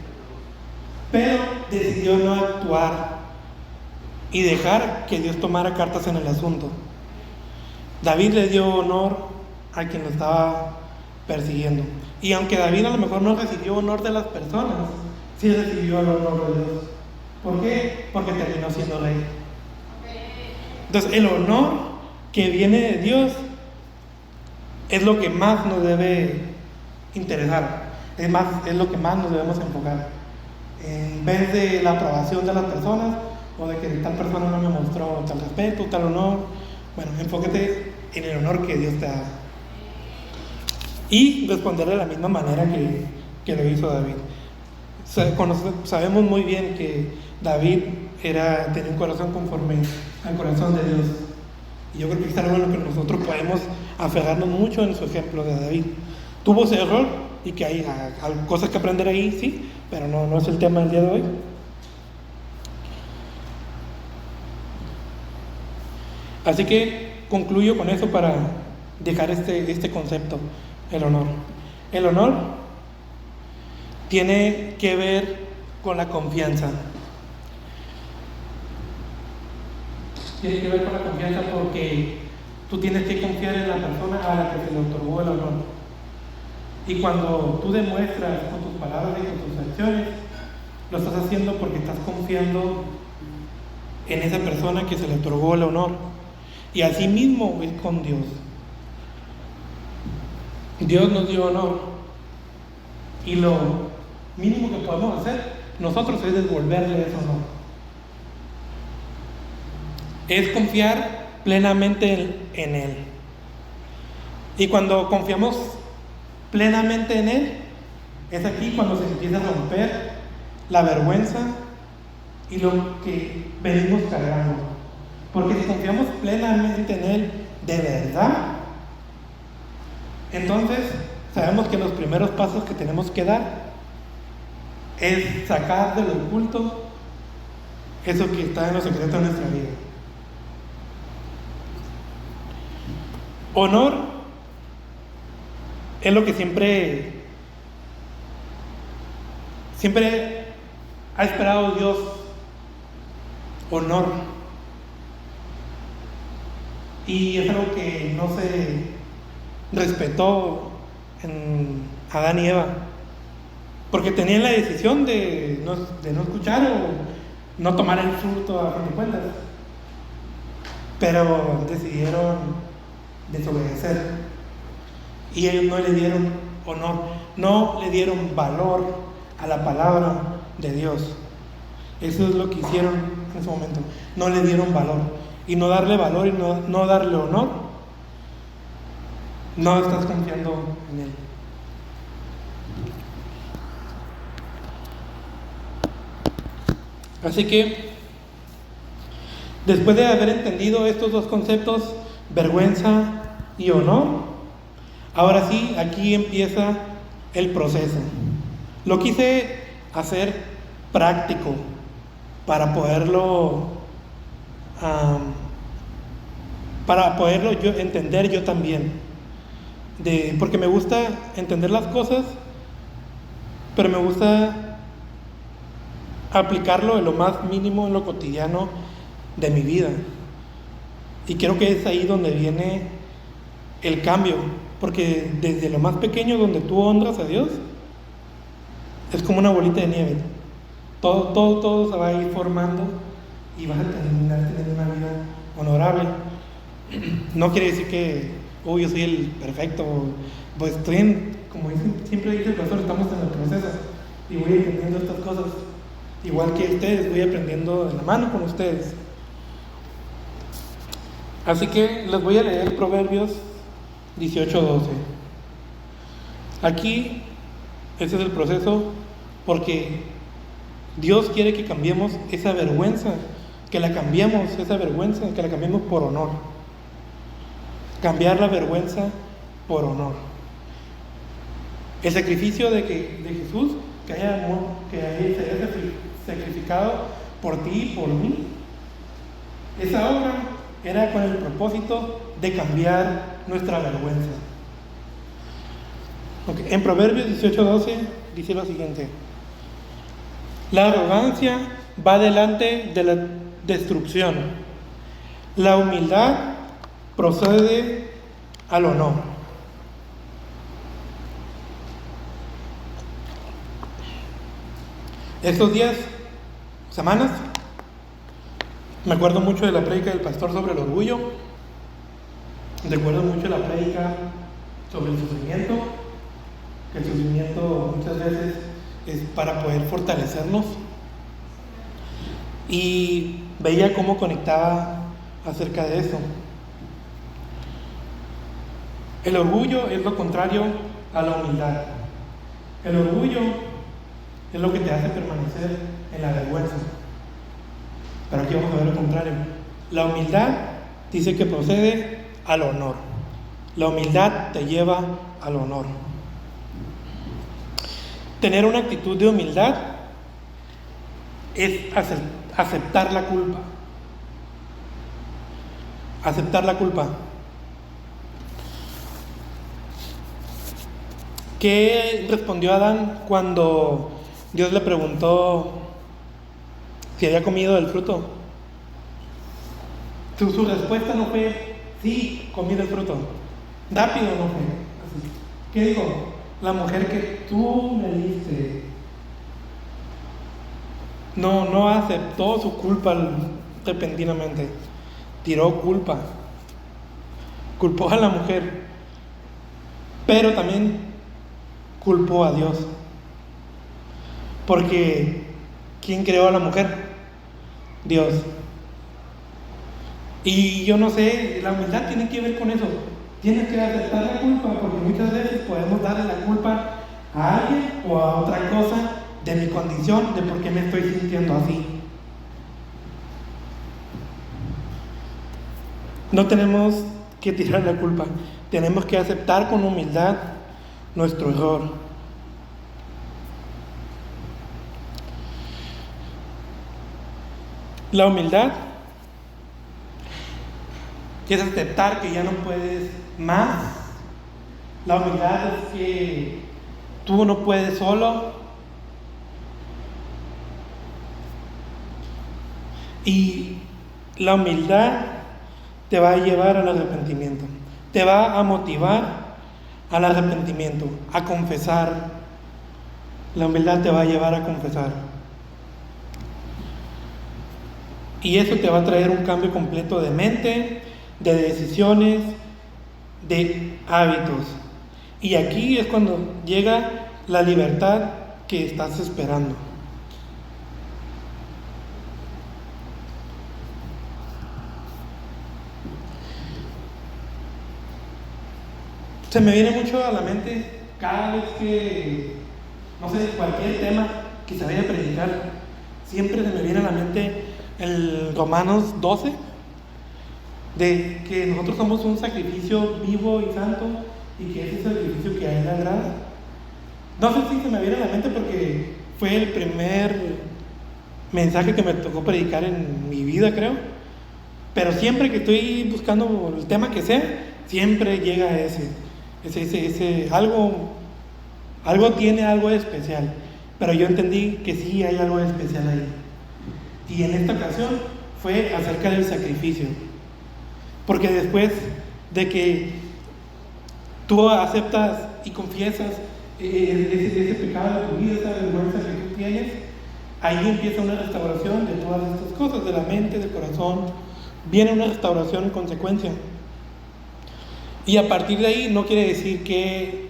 Pero decidió no actuar y dejar que Dios tomara cartas en el asunto. David le dio honor a quien lo estaba persiguiendo. Y aunque David a lo mejor no recibió honor de las personas, sí recibió el honor de Dios. ¿Por qué? Porque terminó siendo rey. Entonces, el honor que viene de Dios es lo que más nos debe interesar. Es lo que más nos debemos enfocar. En vez de la aprobación de las personas, o de que tal persona no me mostró tal respeto, tal honor, bueno, enfócate en el honor que Dios te da. Y responder de la misma manera que lo hizo David. Sabemos muy bien que David tenía un corazón conforme al corazón de Dios. Y yo creo que es algo en lo que nosotros podemos aferrarnos mucho en su ejemplo de David. Tuvo ese error y que hay cosas que aprender ahí, sí, pero no es el tema del día de hoy. Así que concluyo con eso para dejar este concepto, el honor. El honor tiene que ver con la confianza. Tiene que ver con la confianza porque tú tienes que confiar en la persona a la que se le otorgó el honor. Y cuando tú demuestras con tus palabras y con tus acciones, lo estás haciendo porque estás confiando en esa persona que se le otorgó el honor. Y así mismo es con Dios. Dios nos dio honor. Y lo mínimo que podemos hacer nosotros es devolverle ese honor. Es confiar plenamente en Él. Y cuando confiamos plenamente en Él, es aquí cuando se empieza a romper la vergüenza y lo que venimos cargando. Porque si confiamos plenamente en Él de verdad, entonces sabemos que los primeros pasos que tenemos que dar es sacar del oculto eso que está en los secretos de nuestra vida. Honor es lo que siempre ha esperado Dios. Honor. Y es algo que no se respetó en Adán y Eva, porque tenían la decisión de no escuchar o no tomar el fruto a fin de cuentas, pero decidieron desobedecer y ellos no le dieron honor, no le dieron valor a la palabra de Dios. Eso es lo que hicieron en ese momento, no le dieron valor. Y no darle valor y no darle honor, no estás confiando en Él. Así que, después de haber entendido estos dos conceptos, vergüenza y honor, ahora sí, aquí empieza el proceso. Lo quise hacer práctico para poderlo yo entender yo también, porque me gusta entender las cosas, pero me gusta aplicarlo en lo más mínimo, en lo cotidiano de mi vida. Y creo que es ahí donde viene el cambio, porque desde lo más pequeño, donde tú honras a Dios, es como una bolita de nieve. Todo se va a ir formando y vas a terminar teniendo una vida honorable. No quiere decir que oh, yo soy el perfecto, pues como siempre dice el pastor, estamos en el proceso y voy aprendiendo estas cosas, igual que ustedes, voy aprendiendo de la mano con ustedes. Así que les voy a leer Proverbios 18:12. Aquí, ese es el proceso, porque Dios quiere que cambiemos esa vergüenza, que la cambiemos por honor. Cambiar la vergüenza por honor. El sacrificio de Jesús, que haya sacrificado por ti y por mí, esa obra era con el propósito de cambiar nuestra vergüenza. Okay. En Proverbios 18:12 dice lo siguiente: la arrogancia va delante de la destrucción, la humildad procede al honor. Estos días, semanas, me acuerdo mucho de la prédica del pastor sobre el orgullo. Recuerdo mucho la prédica sobre el sufrimiento, que el sufrimiento muchas veces es para poder fortalecernos. Y veía cómo conectaba acerca de eso. El orgullo es lo contrario a la humildad. El orgullo es lo que te hace permanecer en la vergüenza. Pero aquí vamos a ver lo contrario. La humildad dice que procede al honor. La humildad te lleva al honor. Tener una actitud de humildad es aceptar la culpa. Aceptar la culpa. ¿Qué respondió Adán cuando Dios le preguntó si había comido del fruto? Su respuesta no fue, sí, comí del fruto. Rápido no fue así. ¿Qué dijo? La mujer que tú me diste. No aceptó su culpa repentinamente. Tiró culpa. Culpó a la mujer. Pero también culpó a Dios. Porque ¿quién creó a la mujer? Dios. Y yo no sé, la humildad tiene que ver con eso. Tienes que aceptar la culpa, porque muchas veces podemos darle la culpa a alguien o a otra cosa de mi condición, de por qué me estoy sintiendo así. No tenemos que tirar la culpa, tenemos que aceptar con humildad nuestro error. La humildad es aceptar que ya no puedes más. La humildad es que tú no puedes solo. Y la humildad te va a llevar al arrepentimiento. Te va a motivar al arrepentimiento, a confesar. La humildad te va a llevar a confesar. Y eso te va a traer un cambio completo de mente, de decisiones, de hábitos. Y aquí es cuando llega la libertad que estás esperando. Se me viene mucho a la mente cada vez que, no sé, cualquier tema que se vaya a predicar, siempre se me viene a la mente el Romanos 12, de que nosotros somos un sacrificio vivo y santo y que ese sacrificio que a Él le agrada. No sé si se me viene a la mente porque fue el primer mensaje que me tocó predicar en mi vida, creo, pero siempre que estoy buscando el tema que sea, siempre llega ese algo tiene algo de especial, pero yo entendí que sí hay algo de especial ahí. Y en esta ocasión fue acerca del sacrificio, porque después de que tú aceptas y confiesas ese pecado de tu vida, esa vergüenza que tú tienes, ahí empieza una restauración de todas estas cosas, de la mente, del corazón, viene una restauración en consecuencia. Y a partir de ahí no quiere decir que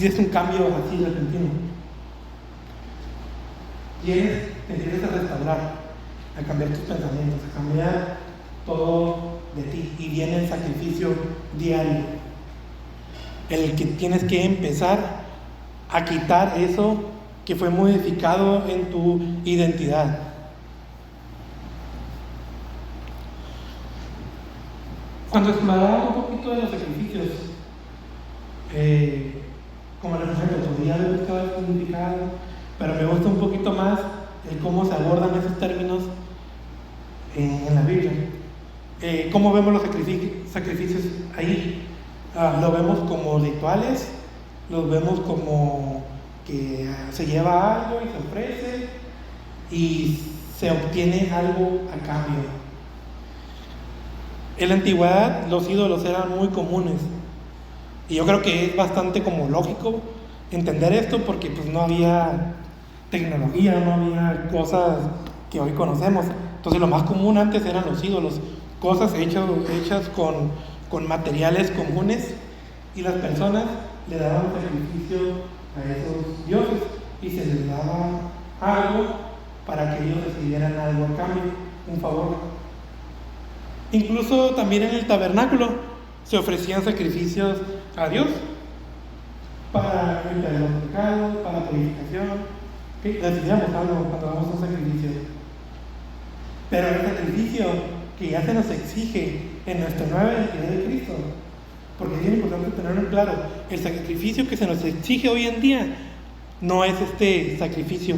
es un cambio así repentino. Te empiezas a restaurar, a cambiar tus pensamientos, a cambiar todo de ti. Y viene el sacrificio diario, el que tienes que empezar a quitar eso que fue modificado en tu identidad. Cuando exploraba un poquito de los sacrificios, como les ejemplo, podría haber buscado el significado, pero me gusta un poquito más el cómo se abordan esos términos en la Biblia. ¿Cómo vemos los sacrificios ahí? Lo vemos como rituales, los vemos como que se lleva algo y se ofrece y se obtiene algo a cambio. En la antigüedad los ídolos eran muy comunes y yo creo que es bastante como lógico entender esto porque pues no había tecnología, no había cosas que hoy conocemos. Entonces lo más común antes eran los ídolos, cosas hechas con materiales comunes, y las personas le daban sacrificio a esos dioses y se les daba algo para que ellos recibieran algo a cambio, un favor. Incluso también en el tabernáculo se ofrecían sacrificios a Dios para el perdón de pecados, para purificación. Recibíamos algo cuando damos un sacrificio. Pero el sacrificio que ya se nos exige en nuestra nueva identidad de Cristo, porque es bien importante tenerlo en claro, el sacrificio que se nos exige hoy en día no es este sacrificio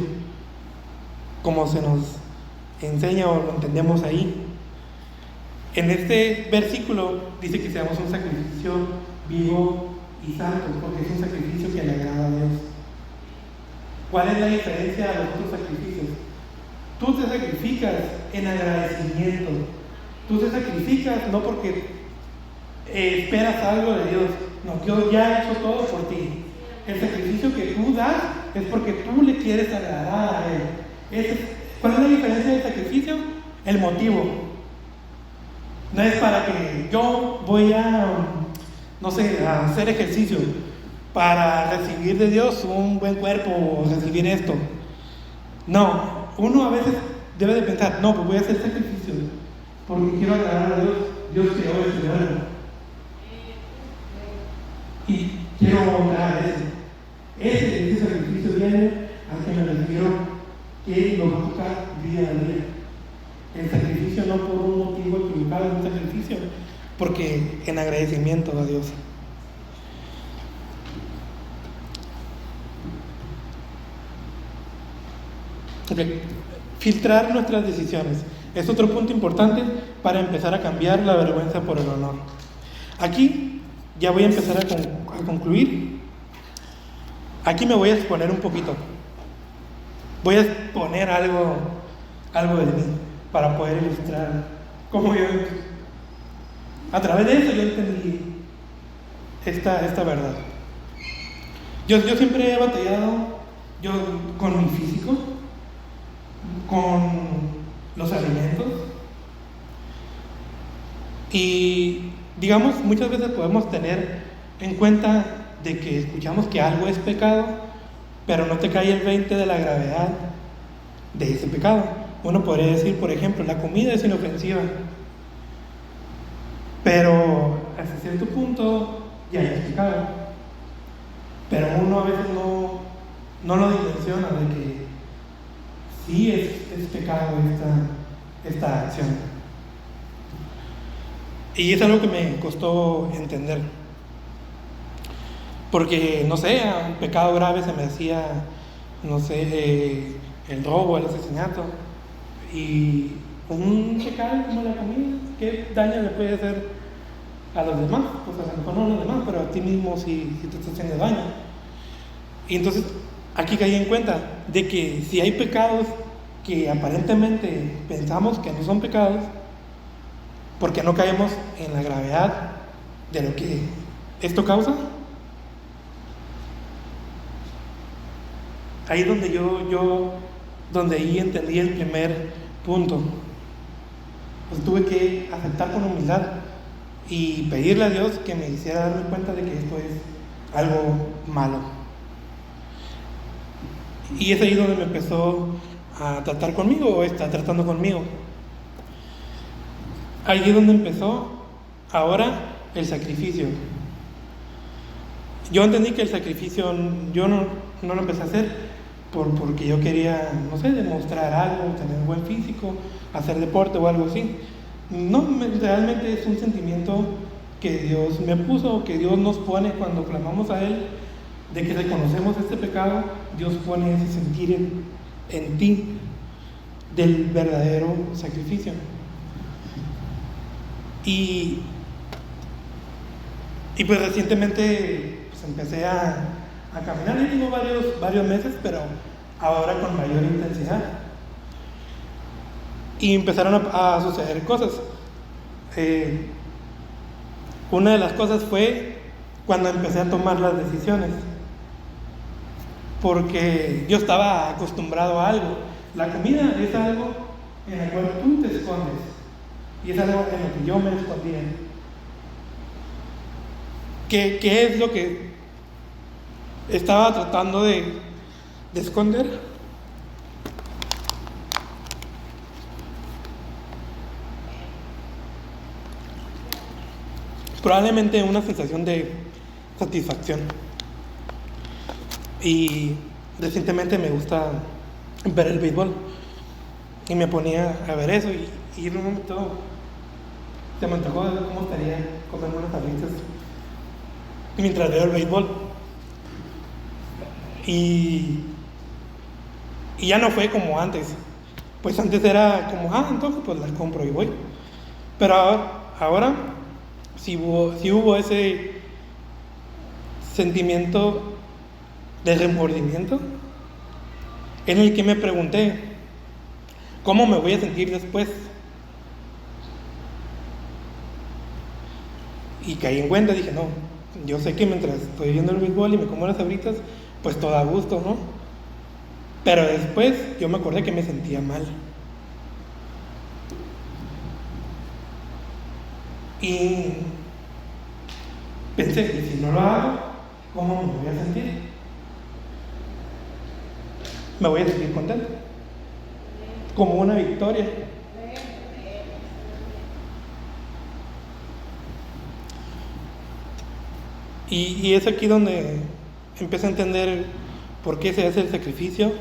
como se nos enseña o lo entendemos ahí. En este versículo dice que seamos un sacrificio vivo y santo, porque es un sacrificio que le agrada a Dios. ¿Cuál es la diferencia a los otros sacrificios? Tú te sacrificas en agradecimiento. Tú te sacrificas no porque esperas algo de Dios. No, Dios ya ha hecho todo por ti. El sacrificio que tú das es porque tú le quieres agradar a Él. ¿Cuál es la diferencia del sacrificio? El motivo. No es para que yo voy a hacer ejercicio para recibir de Dios un buen cuerpo o recibir esto. No, uno a veces debe de pensar, no, pues voy a hacer sacrificio porque quiero agradar a Dios. Dios creó ese cuerpo y quiero honrar a ese sacrificio viene al que me refiero, que lo busca día a día. El sacrificio no por un motivo equivocado, es un sacrificio porque en agradecimiento a Dios. Okay. Filtrar nuestras decisiones es otro punto importante para empezar a cambiar la vergüenza por el honor. Aquí ya voy a empezar a concluir. Aquí me voy a exponer un poquito. Voy a exponer algo de mí para poder ilustrar cómo yo, a través de eso, yo entendí esta verdad. Yo siempre he batallado con mi físico, con los alimentos, y digamos, muchas veces podemos tener en cuenta de que escuchamos que algo es pecado, pero no te cae el 20 de la gravedad de ese pecado. Uno podría decir, por ejemplo, la comida es inofensiva, pero hasta cierto punto ya es pecado. Pero uno a veces no lo dimensiona de que sí es pecado esta acción. Y es algo que me costó entender. Porque, no sé, un pecado grave se me hacía, el robo, el asesinato. Y un pecado como la comida, ¿qué daño le puede hacer a los demás? Pues a lo mejor no a los demás, pero a ti mismo si te estás haciendo daño. Y entonces aquí caí en cuenta de que si hay pecados que aparentemente pensamos que no son pecados, porque no caemos en la gravedad de lo que esto causa. Ahí es donde donde ahí entendí el primer punto. Pues tuve que aceptar con humildad y pedirle a Dios que me hiciera darme cuenta de que esto es algo malo. Y es ahí donde me empezó a tratar conmigo, o está tratando conmigo. Ahí es donde empezó ahora el sacrificio. Yo entendí que el sacrificio yo no lo empecé a hacer porque yo quería, no sé, demostrar algo, tener un buen físico, hacer deporte o algo así. No, realmente es un sentimiento que Dios me puso, que Dios nos pone cuando clamamos a Él, de que reconocemos este pecado. Dios pone ese sentir en ti del verdadero sacrificio. Y pues recientemente pues empecé a caminar, y tengo varios meses, pero ahora con mayor intensidad. Y empezaron a suceder cosas. Una de las cosas fue cuando empecé a tomar las decisiones, porque yo estaba acostumbrado a algo. La comida es algo en el cual tú te escondes, y es algo en lo que yo me escondía. ¿Qué es lo que estaba tratando de esconder? Probablemente una sensación de satisfacción. Y recientemente me gusta ver el béisbol, y me ponía a ver eso, y en un momento se me antojó de ver cómo estaría comerme unas tablitas mientras veo el béisbol. Y ya no fue como antes. Pues antes era como, entonces pues las compro y voy. Pero ahora sí hubo ese sentimiento de remordimiento, en el que me pregunté, ¿cómo me voy a sentir después? Y caí en cuenta, dije, no, yo sé que mientras estoy viendo el béisbol y me como las sabritas, pues todo a gusto, ¿no? Pero después yo me acordé que me sentía mal. Y pensé, ¿y si no lo hago, cómo me voy a sentir? Me voy a sentir contento, como una victoria. Y es aquí donde empiezo a entender por qué se hace el sacrificio,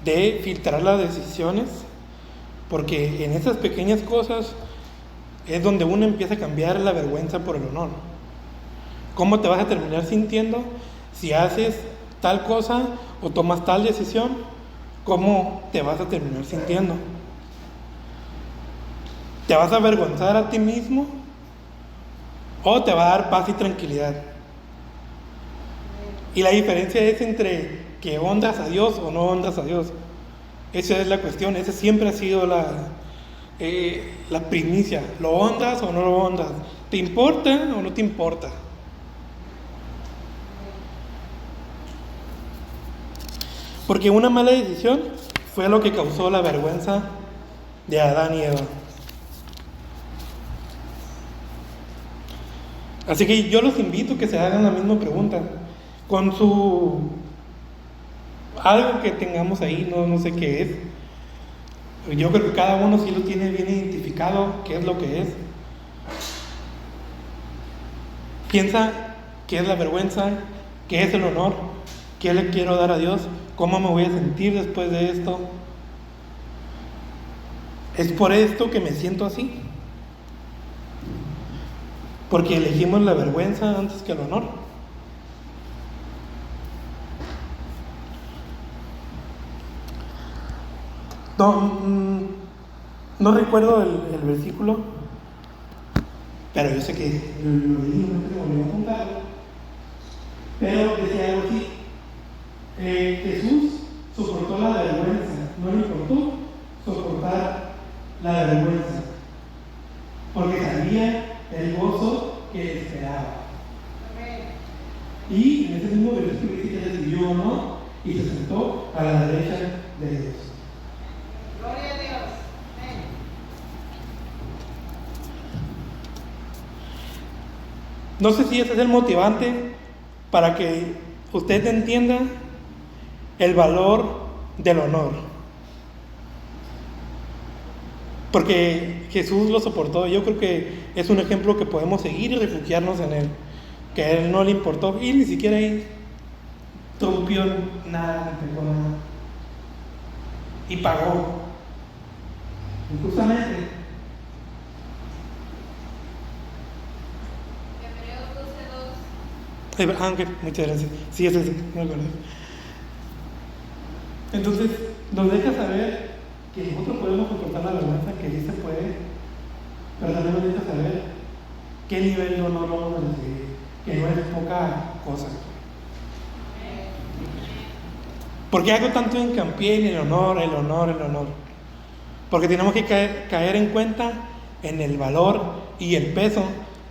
de filtrar las decisiones, porque en esas pequeñas cosas es donde uno empieza a cambiar la vergüenza por el honor. ¿Cómo te vas a terminar sintiendo si haces tal cosa o tomas tal decisión? ¿Cómo te vas a terminar sintiendo? ¿Te vas a avergonzar a ti mismo o te va a dar paz y tranquilidad? Y la diferencia es entre que honras a Dios o no honras a Dios. Esa es la cuestión. Esa siempre ha sido la primicia. ¿Lo honras o no lo honras? ¿Te importa o no te importa? Porque una mala decisión fue lo que causó la vergüenza de Adán y Eva. Así que yo los invito a que se hagan la misma pregunta, con algo que tengamos ahí, no sé qué es. Yo creo que cada uno sí lo tiene bien identificado, qué es lo que es. Piensa qué es la vergüenza, qué es el honor, qué le quiero dar a Dios, cómo me voy a sentir después de esto. ¿Es por esto que me siento así? Porque elegimos la vergüenza antes que el honor. No recuerdo el versículo, pero yo sé que lo leí, no me volví a apuntar. Pero decía algo así: Jesús soportó la vergüenza, no le importó soportar la vergüenza, porque sabía el gozo que le esperaba. Y en ese mismo versículo dice que recibió honor y se sentó a la derecha de Dios. Gloria a Dios. No sé si ese es el motivante para que usted entienda el valor del honor. Porque Jesús lo soportó. Yo creo que es un ejemplo que podemos seguir y refugiarnos en él. Que a él no le importó y ni siquiera él trompió nada, ni pegó nada. Y pagó. Y justamente. Ángel, muchas gracias. Sí, es ese, me acuerdo. Entonces, nos deja saber que nosotros podemos soportar la vergüenza, que sí se puede, pero también nos deja saber qué nivel de honor vamos a recibir, que no es poca cosa. ¿Por qué hago tanto hincapié en el honor, el honor, el honor? Porque tenemos que caer en cuenta en el valor y el peso,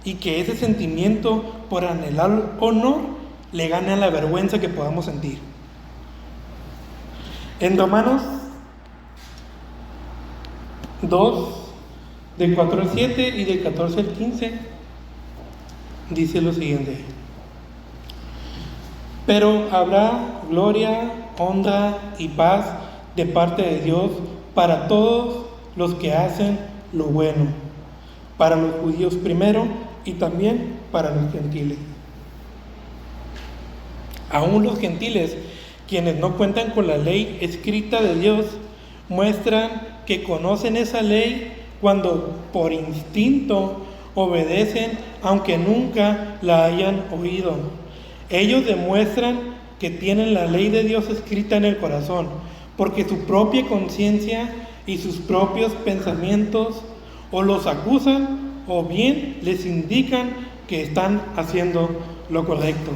y que ese sentimiento por anhelar honor le gane a la vergüenza que podamos sentir. En Romanos 2, del 4 al 7 y del 14 al 15, dice lo siguiente: pero habrá gloria, honra y paz de parte de Dios para todos los que hacen lo bueno, para los judíos primero y también para los gentiles. Aún los gentiles, quienes no cuentan con la ley escrita de Dios, muestran que conocen esa ley cuando por instinto obedecen, aunque nunca la hayan oído. Ellos demuestran que tienen la ley de Dios escrita en el corazón, porque su propia conciencia y sus propios pensamientos o los acusan o bien les indican que están haciendo lo correcto.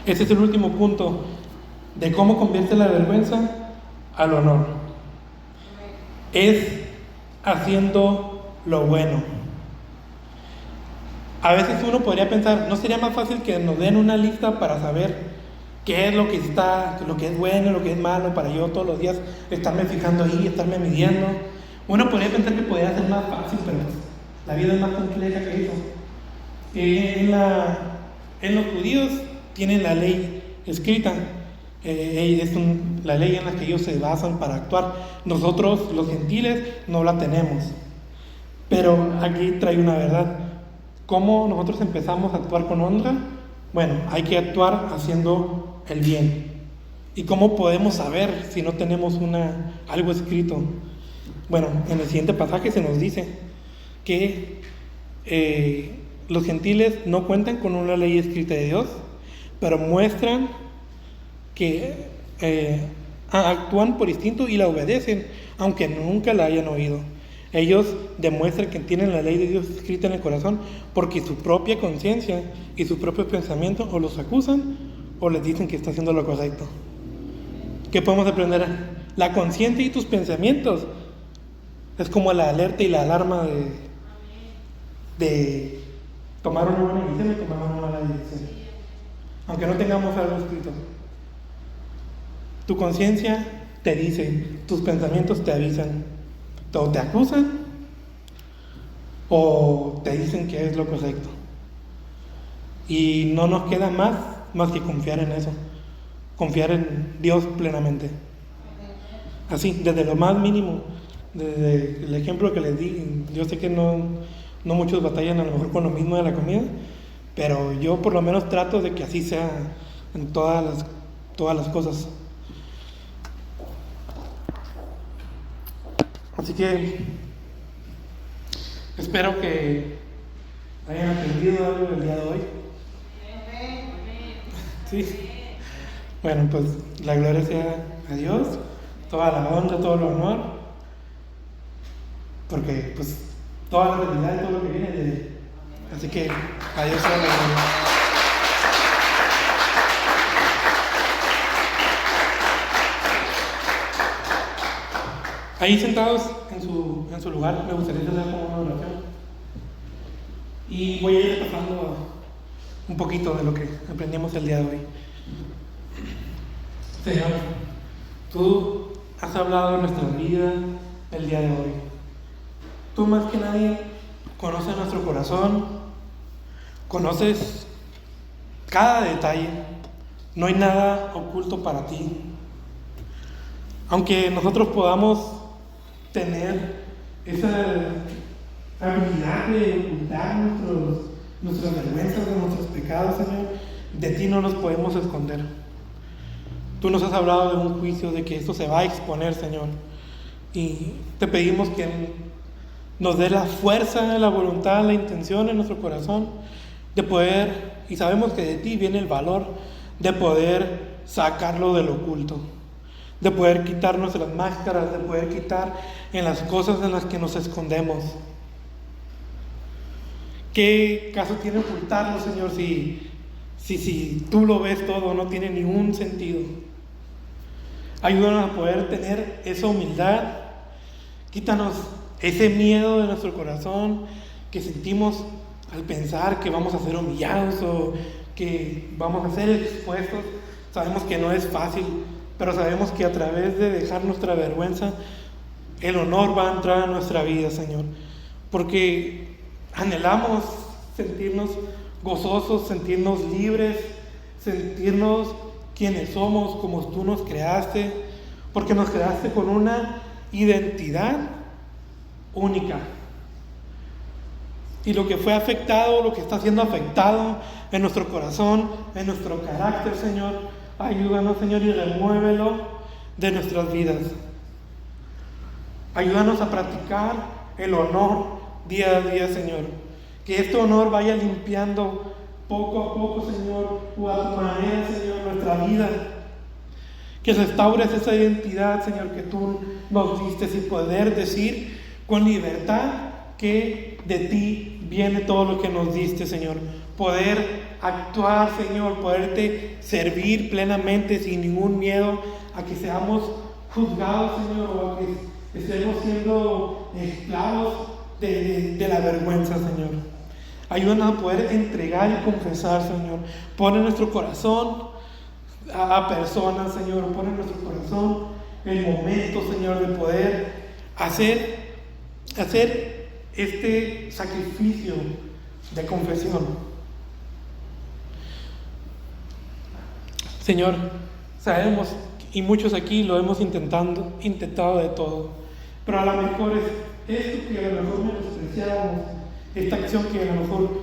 Ese es el último punto de cómo convierte la vergüenza al honor. Es haciendo lo bueno. A veces uno podría pensar, ¿no sería más fácil que nos den una lista para saber qué es lo que es bueno, lo que es malo, para yo todos los días estarme fijando ahí, estarme midiendo? Uno podría pensar que podría ser más fácil, pero la vida es más compleja que eso. En los judíos tienen la ley escrita, la ley en la que ellos se basan para actuar. Nosotros, los gentiles, no la tenemos. Pero aquí trae una verdad. ¿Cómo nosotros empezamos a actuar con honra? Bueno, hay que actuar haciendo el bien. ¿Y cómo podemos saber si no tenemos algo escrito? Bueno, en el siguiente pasaje se nos dice que los gentiles no cuentan con una ley escrita de Dios, pero muestran que actúan por instinto y la obedecen, aunque nunca la hayan oído. Ellos demuestran que tienen la ley de Dios escrita en el corazón porque su propia conciencia y sus propios pensamientos o los acusan o les dicen que está haciendo lo correcto. ¿Qué podemos aprender? La conciencia y tus pensamientos es como la alerta y la alarma de tomar una buena decisión y tomar una mala decisión. Aunque no tengamos algo escrito. Tu conciencia te dice, tus pensamientos te avisan, o te acusan o te dicen que es lo correcto. Y no nos queda más que confiar en eso, confiar en Dios plenamente. Así, desde lo más mínimo, desde el ejemplo que les di. Yo sé que no muchos batallan a lo mejor con lo mismo de la comida, pero yo por lo menos trato de que así sea en todas las cosas. Así que espero que hayan aprendido algo el día de hoy. Sí. Bueno, pues la gloria sea a Dios, toda la honra, todo el honor, porque pues toda la realidad y todo lo que viene de Él. Así que a Dios sea la gloria. Ahí sentados en su lugar, me gustaría hacer como una oración. Y voy a ir repasando un poquito de lo que aprendimos el día de hoy. Señor, tú has hablado de nuestra vida el día de hoy. Tú más que nadie conoces nuestro corazón, conoces cada detalle, no hay nada oculto para ti. Aunque nosotros podamos tener esa habilidad de ocultar nuestras vergüenzas, de nuestros pecados, Señor, de ti no nos podemos esconder. Tú nos has hablado de un juicio, de que esto se va a exponer, Señor, y te pedimos que nos dé la fuerza, la voluntad, la intención en nuestro corazón de poder, y sabemos que de ti viene el valor de poder sacarlo del oculto, de poder quitarnos las máscaras, de poder quitar en las cosas en las que nos escondemos. ¿Qué caso tiene ocultarlo, Señor, si tú lo ves todo? No tiene ningún sentido. Ayúdanos a poder tener esa humildad. Quítanos ese miedo de nuestro corazón que sentimos al pensar que vamos a ser humillados o que vamos a ser expuestos. Sabemos que no es fácil, pero sabemos que a través de dejar nuestra vergüenza, el honor va a entrar a nuestra vida, Señor. Porque anhelamos sentirnos gozosos, sentirnos libres, sentirnos quienes somos, como tú nos creaste, porque nos creaste con una identidad única. Y lo que fue afectado, lo que está siendo afectado en nuestro corazón, en nuestro carácter, Señor, ayúdanos, Señor, y remuévelo de nuestras vidas. Ayúdanos a practicar el honor día a día, Señor. Que este honor vaya limpiando poco a poco, Señor, o a tu manera, Señor, nuestra vida. Que restaures esa identidad, Señor, que tú nos diste, y poder decir con libertad que de ti viene todo lo que nos diste, Señor. Poder actuar, Señor, poderte servir plenamente sin ningún miedo a que seamos juzgados, Señor, o a que estemos siendo esclavos de la vergüenza, Señor. Ayúdanos a poder entregar y confesar, Señor. Pon en nuestro corazón a personas, Señor. Pon en nuestro corazón el momento, Señor, de poder hacer este sacrificio de confesión. Señor, sabemos, y muchos aquí lo hemos intentado de todo, pero a lo mejor es esto que a lo mejor menospreciábamos, esta acción que a lo mejor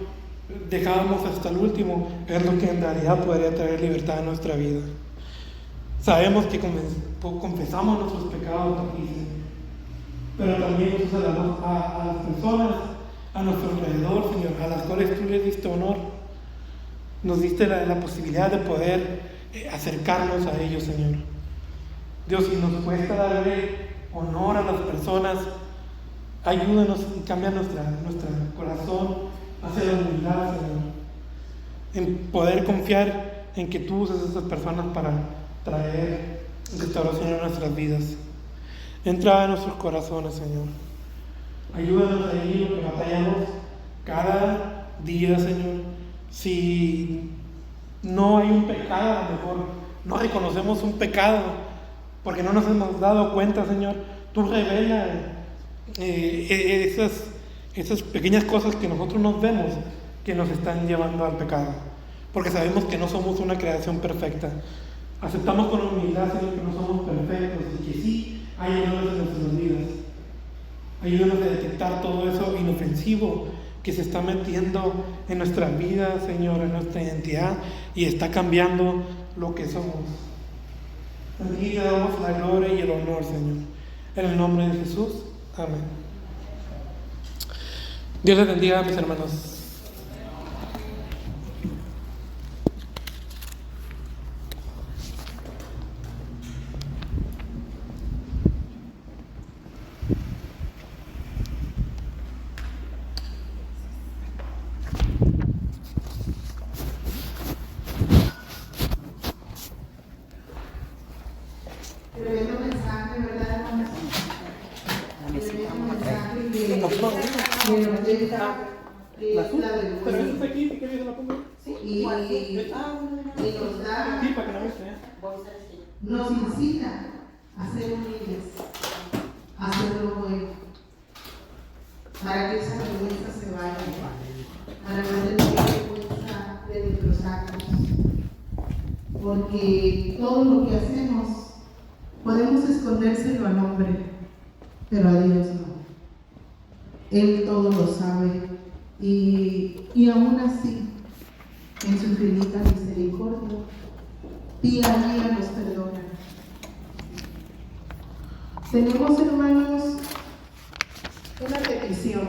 dejábamos hasta el último, es lo que en realidad podría traer libertad a nuestra vida. Sabemos que confesamos nuestros pecados aquí, Señor, pero también nosotros a las personas a nuestro alrededor, Señor, a las cuales tú les diste honor, nos diste la posibilidad de poder acercarnos a ellos, Señor. Dios, si nos cuesta darle honor a las personas, ayúdanos y cambia nuestro corazón hacia la humildad, Señor, en poder confiar en que tú usas a esas personas para traer restauración en nuestras vidas. Entra en nuestros corazones, Señor. Ayúdanos ahí lo que batallamos cada día, Señor. Si no hay un pecado, a lo mejor no reconocemos un pecado porque no nos hemos dado cuenta, Señor. Tú revela esas pequeñas cosas que nosotros nos vemos que nos están llevando al pecado, porque sabemos que no somos una creación perfecta. Aceptamos con humildad, Señor, que no somos perfectos y que sí hay errores en nuestras vidas. Ayúdanos a detectar todo eso inofensivo que se está metiendo en nuestra vida, Señor, en nuestra identidad, y está cambiando lo que somos. A ti te damos la gloria y el honor, Señor. En el nombre de Jesús. Amén. Dios les bendiga, mis hermanos. Tremendo mensaje, ¿verdad, hermanos? Tremendo mensaje que nos deja la vergüenza. Pero eso está aquí, si quieres la pongo. Sí, y nos da, Sí, para que la veas. nos incita a ser humildes, a hacer lo bueno. para que esa vergüenza se vaya, para no tener vergüenza de nuestros actos. Porque todo lo que hacemos podemos escondérselo al hombre, pero a Dios no. Él todo lo sabe y aún así, en su infinita misericordia, día a día nos perdona. Tenemos, hermanos, una petición.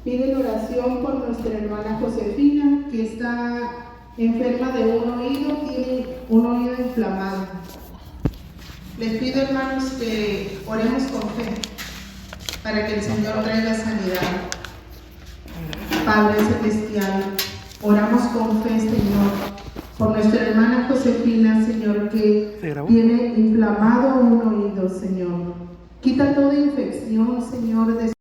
Piden oración por nuestra hermana Josefina, que está enferma de un oído, tiene un oído inflamado. Les pido, hermanos, que oremos con fe para que el Señor traiga sanidad. Padre Celestial, oramos con fe, Señor, por nuestra hermana Josefina, Señor, que tiene inflamado un oído, Señor. Quita toda infección, Señor, de